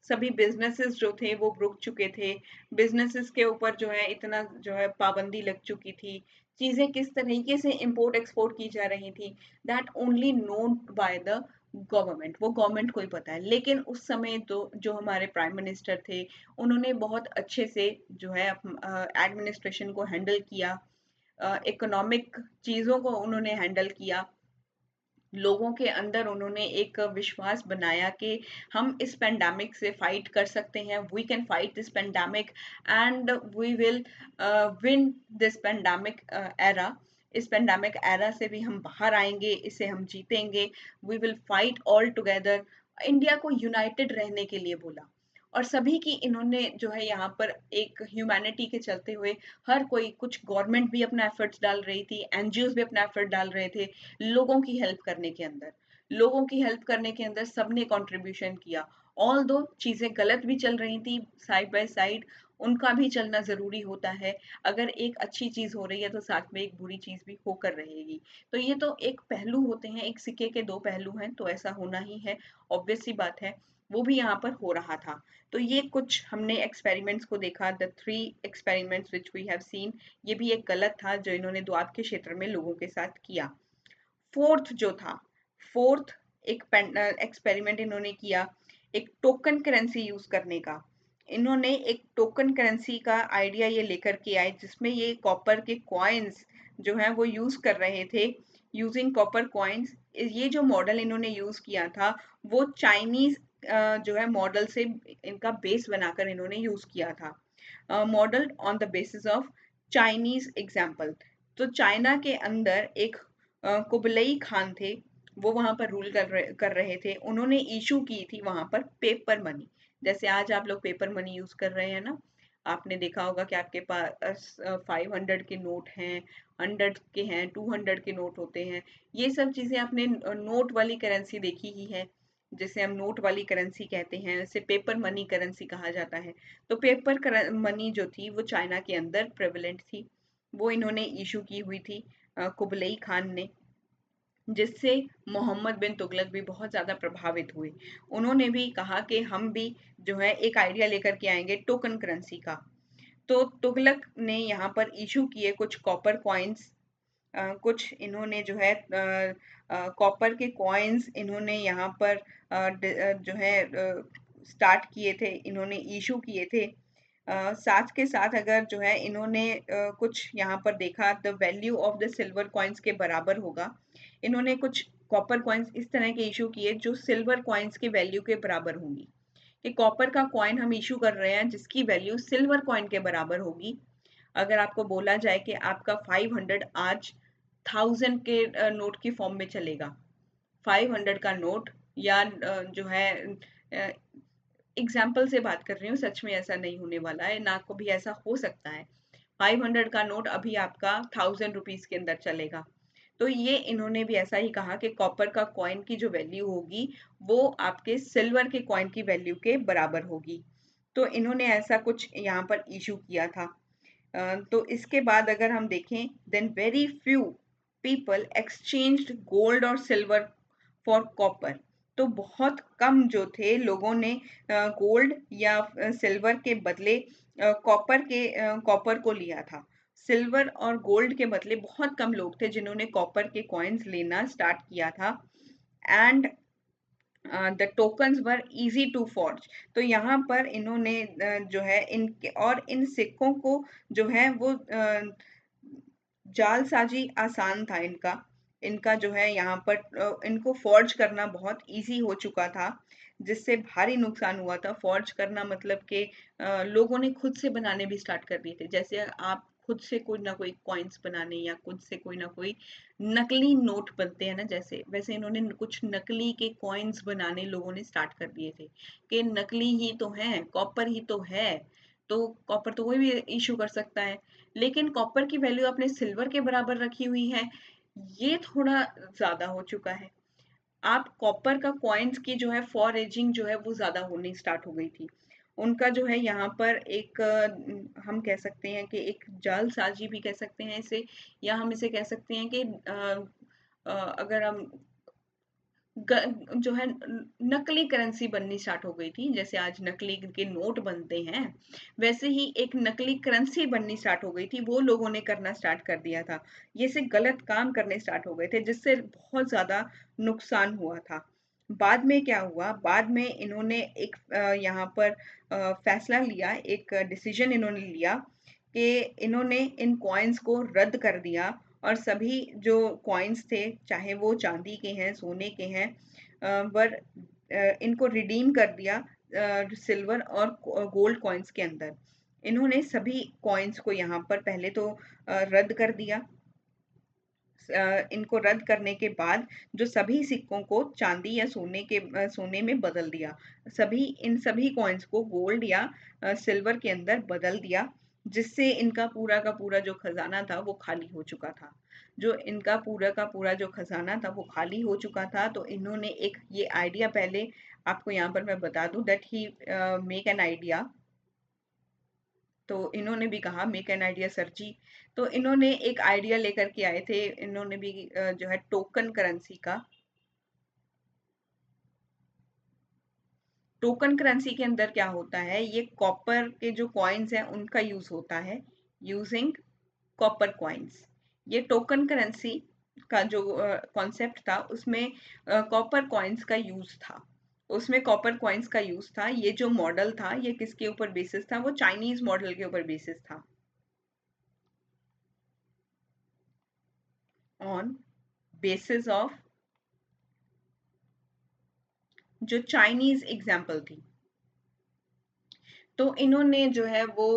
सभी बिजनेसेस जो थे वो रुक चुके थे, बिजनेसेस के ऊपर जो है इतना जो है पाबंदी लग चुकी थी। चीजें किस तरीके से इंपोर्ट एक्सपोर्ट की जा रही थी, that only known by the government, वो गवर्नमेंट को ही पता है। लेकिन उस समय तो जो हमारे प्राइम मिनिस्टर थे उन्होंने बहुत अच्छे से जो है एडमिनिस्ट्रेशन को हैंडल किया, इकोनॉमिक चीजों को उन्होंने हैंडल किया। लोगों के अंदर उन्होंने एक विश्वास बनाया कि हम इस पेंडेमिक से फाइट कर सकते हैं, we can fight this pandemic and we will win this pandemic era. इस पेंडेमिक एरा से भी हम बाहर आएंगे, इसे हम जीतेंगे, we will fight all together. India को यूनाइटेड रहने के लिए बोला और सभी की इन्होंने जो है यहाँ पर एक ह्यूमैनिटी के चलते हुए हर कोई, कुछ गवर्नमेंट भी अपना एफर्ट्स डाल रही थी, एनजीओ भी अपना एफर्ट डाल रहे थे लोगों की हेल्प करने के अंदर। लोगों की हेल्प करने के अंदर सबने कंट्रीब्यूशन किया। ऑल दो चीजें गलत भी चल रही थी साइड बाय साइड, उनका भी चलना जरूरी होता है। अगर एक अच्छी चीज हो रही है तो साथ में एक बुरी चीज भी होकर रहेगी। तो ये तो एक पहलू होते हैं, एक सिक्के के दो पहलू हैं, तो ऐसा होना ही है, ऑब्वियस सी बात है। वो भी यहाँ पर हो रहा था। तो ये कुछ हमने एक्सपेरिमेंट्स को देखा, the 3 experiments which we have seen. ये भी एक गलत था जो इन्होंने द्वाब के क्षेत्र में लोगों के साथ किया। फोर्थ जो था, फोर्थ एक एक्सपेरिमेंट इन्होंने किया, एक टोकन करेंसी यूज करने का। इन्होंने एक टोकन करेंसी का आइडिया ये लेकर के आए, जिसमें ये कॉपर के कॉइन्स जो है वो यूज कर रहे थे, यूजिंग कॉपर कॉइन्स। ये जो मॉडल इन्होंने यूज किया था वो चाइनीज जो है मॉडल से इनका बेस बनाकर इन्होंने यूज किया था, model on the basis of Chinese example. तो चाइना के अंदर एक कुबलई खान थे, वो वहां पर रूल कर रहे थे। उन्होंने इशू की थी वहां पर पेपर मनी, जैसे आज आप लोग पेपर मनी यूज कर रहे हैं ना। आपने देखा होगा कि आपके पास 500 के नोट हैं, 100 के हैं, 200 के नोट होते हैं। ये सब चीजें आपने नोट वाली करेंसी देखी ही है, जिसे हम नोट वाली करेंसी कहते हैं, इसे पेपर मनी करेंसी कहा जाता है। तो पेपर मनी जो थी वो चाइना के अंदर प्रेवलेंट थी, वो इन्होंने इशू की हुई थी कुबलई खान ने, जिससे मोहम्मद बिन तुगलक भी बहुत ज़्यादा प्रभावित हुए। उन्होंने भी कहा कि हम भी जो है एक आइडिया लेकर के आएंगे टोकन करेंसी का। तो तुगलक ने यहाँ पर इशू किए कुछ कॉपर कॉइन्स, कुछ इन्होंने जो है कॉपर के कॉइन्स इन्होंने यहाँ पर जो है स्टार्ट किए थे, इन्होंने इशू किए थे। साथ के साथ अगर जो है इन्होंने कुछ यहाँ पर देखा the value of the silver coins के बराबर होगा, इन्होंने कुछ कॉपर कॉइन्स इस तरह के इशू किए जो सिल्वर कॉइन्स के वैल्यू के बराबर होंगी, कि कॉपर का कॉइन हम इशू कर रहे हैं जिसकी वैल्यू सिल्वर कॉइन के बराबर होगी। अगर आपको बोला जाए कि आपका 500 आज 1000 के नोट की फॉर्म में चलेगा, 500 का नोट, या जो है एग्जाम्पल से बात कर रही हूँ, सच में ऐसा नहीं होने वाला है, ना कभी ऐसा हो सकता है। 500 का नोट अभी आपका 1000 रुपीज के अंदर चलेगा। तो ये इन्होंने भी ऐसा ही कहा कि कॉपर का कॉइन की जो वैल्यू होगी वो आपके सिल्वर के कॉइन की वैल्यू के बराबर होगी। तो इन्होंने ऐसा कुछ यहाँ पर इशू किया था। तो इसके बाद अगर हम देखें, then very few people exchanged gold और सिल्वर फॉर कॉपर। तो बहुत कम जो थे लोगों ने गोल्ड या सिल्वर के बदले कॉपर को लिया था। सिल्वर और गोल्ड के बदले बहुत कम लोग थे जिन्होंने कॉपर के कॉइन्स लेना स्टार्ट किया था। And the tokens were easy to forge. तो यहाँ पर इन्होंने जो है इनके और इन सिक्कों को जो है वो जालसाजी आसान था इनका, इनका जो है यहाँ पर इनको फॉर्ज करना बहुत इजी हो चुका था, जिससे भारी नुकसान हुआ था। फॉर्ज करना मतलब कि लोगों ने खुद से बनाने भी स्टार्ट कर दिए थे, जैसे आप खुद से कोई ना कोई कॉइन्स बनाने या खुद से कोई ना कोई नकली नोट बनते हैं ना, जैसे वैसे इन्होंने कुछ नकली के कॉइन्स बनाने लोगों ने स्टार्ट कर दिए थे, कि नकली ही तो है, कॉपर ही तो है, तो कॉपर तो कोई भी इशू कर सकता है। लेकिन कॉपर की वैल्यू आपने सिल्वर के बराबर रखी हुई है, ये थोड़ा ज्यादा हो चुका है। आप कॉपर का कॉइन्स की जो है फॉरेजिंग जो है वो ज्यादा होनी स्टार्ट हो गई थी। उनका जो है यहाँ पर एक हम कह सकते हैं कि एक जालसाजी भी कह सकते हैं इसे, या हम इसे कह सकते हैं कि अगर हम जो है नकली करेंसी बननी स्टार्ट हो गई थी, जैसे आज नकली के नोट बनते हैं, वैसे ही एक नकली करेंसी बननी स्टार्ट हो गई थी, वो लोगों ने करना स्टार्ट कर दिया था। ये से गलत काम करने स्टार्ट हो गए थे, जिससे बहुत ज्यादा नुकसान हुआ था। बाद में क्या हुआ, बाद में इन्होंने एक यहाँ पर फैसला लिया, एक डिसीजन इन्होंने लिया कि इन्होंने इन कॉइन्स को रद्द कर दिया, और सभी जो कॉइन्स थे, चाहे वो चांदी के हैं, सोने के हैं, पर इनको रिडीम कर दिया सिल्वर और गोल्ड कॉइन्स के अंदर। इन्होंने सभी कॉइन्स को यहाँ पर पहले तो रद्द कर दिया। इनको रद्द करने के बाद जो सभी सिक्कों को चांदी या सोने में बदल दिया, इन सभी कॉइन्स को गोल्ड या सिल्वर के अंदर बदल दिया, जिससे इनका पूरा का पूरा जो खजाना था वो खाली हो चुका था। जो इनका पूरा का पूरा जो खजाना था वो खाली हो चुका था, तो इन्होंने एक ये आइडिया, पहले आपको यहाँ पर मैं बता दूं that he make an idea. तो इन्होंने भी कहा मेक एन आइडिया सर जी। तो इन्होंने एक आइडिया लेकर के आए थे, इन्होंने भी जो है टोकन करेंसी का। टोकन करेंसी के अंदर क्या होता है, ये कॉपर के जो कॉइन्स हैं उनका यूज होता है, यूजिंग कॉपर कॉइन्स। ये टोकन करेंसी का जो कॉन्सेप्ट था उसमें कॉपर कॉइन्स का यूज था। उसमें कॉपर कॉइन्स का यूज था। ये जो मॉडल था ये किसके ऊपर बेसिस था? वो चाइनीज मॉडल के ऊपर बेसिस था। ऑन बेसिस ऑफ जो चाइनीज एग्जाम्पल थी। तो इन्होंने जो है वो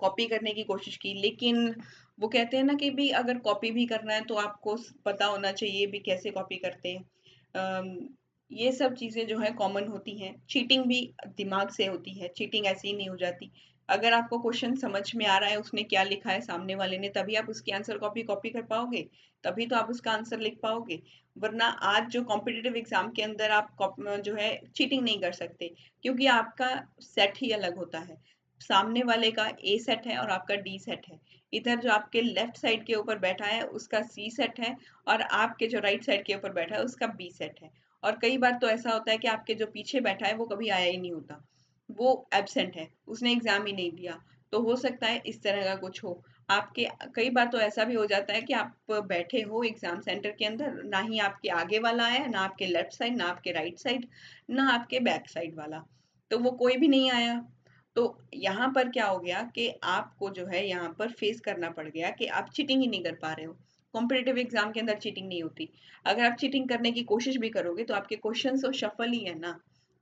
कॉपी करने की कोशिश की, लेकिन वो कहते हैं ना कि भी अगर कॉपी भी करना है तो आपको पता होना चाहिए भी कैसे कॉपी करते हैं। ये सब चीजें जो है कॉमन होती हैं। चीटिंग भी दिमाग से होती है, चीटिंग ऐसे ही नहीं हो जाती। अगर आपको क्वेश्चन समझ में आ रहा है उसने क्या लिखा है सामने वाले ने, तभी आप उसकी आंसर कॉपी कॉपी कर पाओगे, तभी तो आप उसका आंसर लिख पाओगे। वरना आज जो कॉम्पिटिटिव एग्जाम के अंदर आप जो है चीटिंग नहीं कर सकते, क्योंकि आपका सेट ही अलग होता है। सामने वाले का ए सेट है और आपका डी सेट है। इधर जो आपके लेफ्ट साइड के ऊपर बैठा है उसका सी सेट है, और आपके जो राइट साइड के ऊपर बैठा है उसका बी सेट है। और कई बार तो ऐसा होता है कि आपके जो पीछे बैठा है वो कभी आया ही नहीं होता, वो एब्सेंट है, उसने एग्जाम ही नहीं दिया। तो हो सकता है इस तरह का कुछ हो आपके। कई बार तो ऐसा भी हो जाता है कि आप बैठे हो एग्जाम सेंटर के अंदर, ना ही आपके आगे वाला आया, ना आपके लेफ्ट साइड, ना आपके राइट साइड, ना आपके बैक साइड वाला, तो वो कोई भी नहीं आया। तो यहाँ पर क्या हो गया कि आपको जो है यहाँ पर फेस करना पड़ गया कि आप चीटिंग ही नहीं कर पा रहे हो। कॉम्पिटिटिव एग्जाम के अंदर चीटिंग नहीं होती। अगर आप चीटिंग करने की कोशिश भी करोगे तो आपके क्वेश्चन तो शफल ही है ना,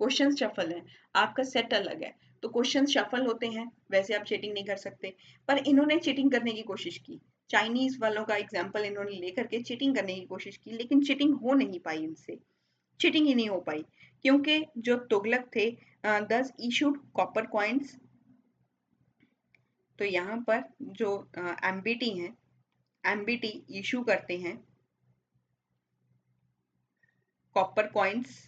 क्वेश्चन शफल है, आपका सेट अलग है, तो क्वेश्चन शफल होते हैं, वैसे आप चीटिंग नहीं कर सकते। पर इन्होंने चीटिंग करने की कोशिश की, चाइनीज वालों का एग्जाम्पल इन्होंने लेकर के चीटिंग करने की कोशिश की, लेकिन चीटिंग हो नहीं पाई इनसे, चीटिंग ही नहीं हो पाई। क्योंकि जो तुगलक थे, 10 इशूड कॉपर कॉइन्स। तो यहाँ पर जो एमबीटी हैं, एमबीटी इशू करते हैं कॉपर कॉइन्स।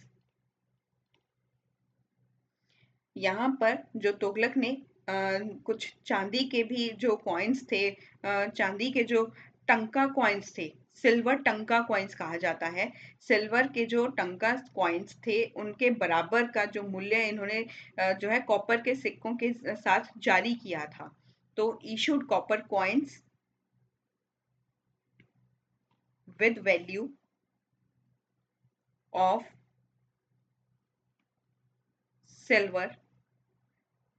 यहाँ पर जो तुगलक ने कुछ चांदी के भी जो कॉइन्स थे, चांदी के जो टंका कॉइन्स थे, सिल्वर टंका कॉइन्स कहा जाता है, सिल्वर के जो टंका कॉइन्स थे उनके बराबर का जो मूल्य इन्होंने जो है कॉपर के सिक्कों के साथ जारी किया था। तो issued copper coins with value of silver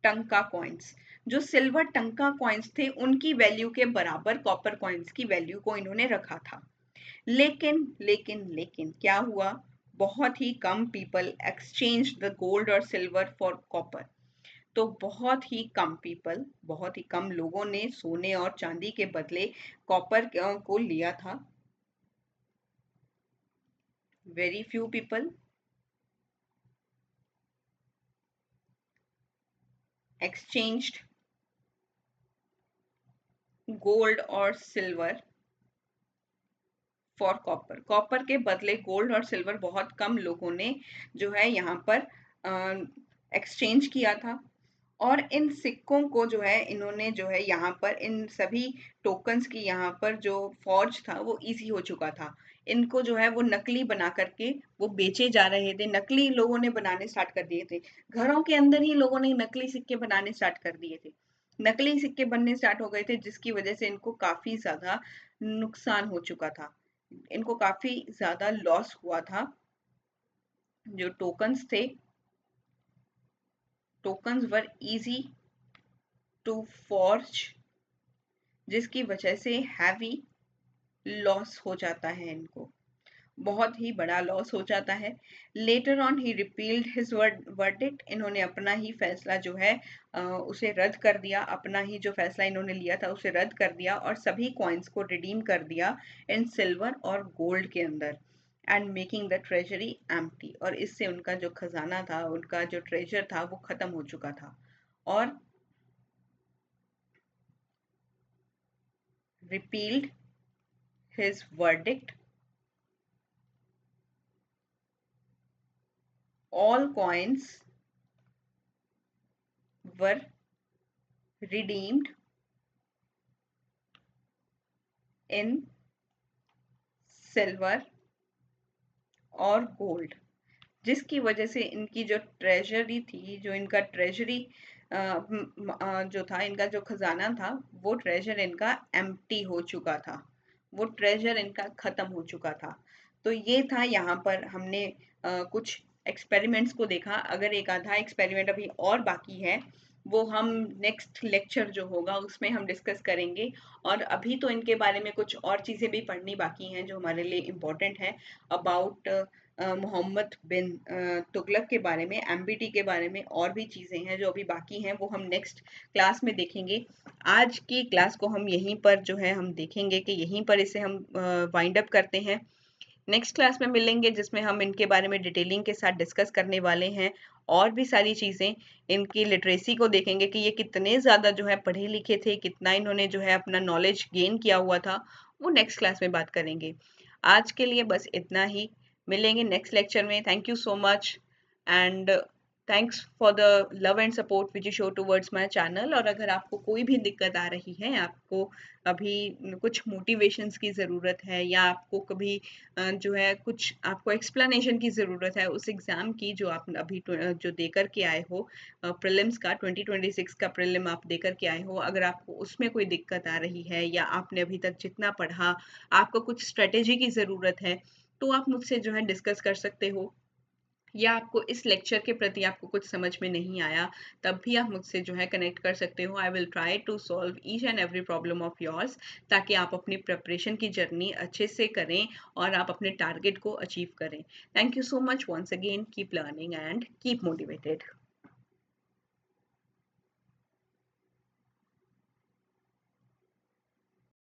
टंका कॉइन्स। जो सिल्वर टंका कॉइन्स थे उनकी वैल्यू के बराबर कॉपर कॉइन्स की वैल्यू को इन्होंने रखा था। लेकिन क्या हुआ? बहुत ही कम पीपल एक्सचेंज द गोल्ड और सिल्वर फॉर कॉपर। तो बहुत ही कम पीपल, बहुत ही कम लोगों ने सोने और चांदी के बदले कॉपर को लिया था। Very few people exchanged gold और सिल्वर फॉर कॉपर। कॉपर के बदले गोल्ड और सिल्वर बहुत कम लोगों ने जो है यहाँ पर एक्सचेंज किया था। और इन सिक्कों को जो है इन्होंने जो है यहाँ पर इन सभी टोकन्स की यहाँ पर जो फॉर्ज था वो इजी हो चुका था। इनको जो है वो नकली बना करके वो बेचे जा रहे थे, नकली लोगों ने बनाने स्टार्ट कर दिए थे। घरों के अंदर ही लोगों ने नकली सिक्के बनाने स्टार्ट कर दिए थे, नकली सिक्के बनने स्टार्ट हो गए थे, जिसकी वजह से इनको काफी ज्यादा नुकसान हो चुका था, इनको काफी ज्यादा लॉस हुआ था। जो टोकन्स थे, tokens were easy to forge, जिसकी वजह से हैवी लॉस हो जाता है इनको, बहुत ही बड़ा लॉस हो जाता है। Later on he repealed his verdict, इन्होंने अपना ही फैसला जो है उसे रद्द कर दिया, अपना ही जो फैसला इन्होंने लिया था उसे रद्द कर दिया और सभी कॉइन्स को रिडीम कर दिया इन सिल्वर और गोल्ड के अंदर, and making the treasury empty. और इससे उनका जो खजाना था, उनका जो ट्रेजर था वो खत्म हो चुका था। और repealed his verdict, all coins were redeemed in silver और गोल्ड, जिसकी वजह से इनकी जो ट्रेजरी थी, जो इनका ट्रेजरी जो था, इनका जो खजाना था, वो ट्रेजर इनका एम्प्टी हो चुका था, वो ट्रेजर इनका खत्म हो चुका था। तो ये था, यहाँ पर हमने कुछ एक्सपेरिमेंट्स को देखा। अगर एक आधा एक्सपेरिमेंट अभी और बाकी है वो हम नेक्स्ट लेक्चर जो होगा उसमें हम डिस्कस करेंगे। और अभी तो इनके बारे में कुछ और चीज़ें भी पढ़नी बाकी हैं जो हमारे लिए इम्पोर्टेंट है अबाउट मोहम्मद बिन तुगलक के बारे में, एमबीटी के बारे में, और भी चीज़ें हैं जो अभी बाकी हैं वो हम नेक्स्ट क्लास में देखेंगे। आज की क्लास को हम यहीं पर जो है हम देखेंगे कि यहीं पर इसे हम वाइंड अप करते हैं। नेक्स्ट क्लास में मिलेंगे जिसमें हम इनके बारे में डिटेलिंग के साथ डिस्कस करने वाले हैं और भी सारी चीज़ें। इनकी लिटरेसी को देखेंगे कि ये कितने ज़्यादा जो है पढ़े लिखे थे, कितना इन्होंने जो है अपना नॉलेज गेन किया हुआ था, वो नेक्स्ट क्लास में बात करेंगे। आज के लिए बस इतना ही। मिलेंगे नेक्स्ट लेक्चर में। Thank you so much and thanks for the love and support which you show towards my channel. और अगर आपको कोई भी दिक्कत आ रही है, आपको अभी कुछ मोटिवेशंस की ज़रूरत है या आपको कभी जो है कुछ आपको एक्सप्लेनेशन की ज़रूरत है उस एग्ज़ाम की जो आप अभी जो दे कर के आए हो, प्रीलिम्स का 2026 का प्रीलिम आप दे कर के आए हो, अगर आपको उसमें कोई दिक्कत आ रही है या आपने अभी तक जितना पढ़ा आपको कुछ स्ट्रेटेजी की ज़रूरत है, तो आप मुझसे जो है डिस्कस कर सकते हो। या आपको इस लेक्चर के प्रति आपको कुछ समझ में नहीं आया, तब भी आप मुझसे जो है कनेक्ट कर सकते हो। I will try to solve each and every problem of yours, ताकि आप अपनी प्रिपरेशन की जर्नी अच्छे से करें और आप अपने टारगेट को अचीव करें। Thank you so much once again. Keep learning and keep motivated.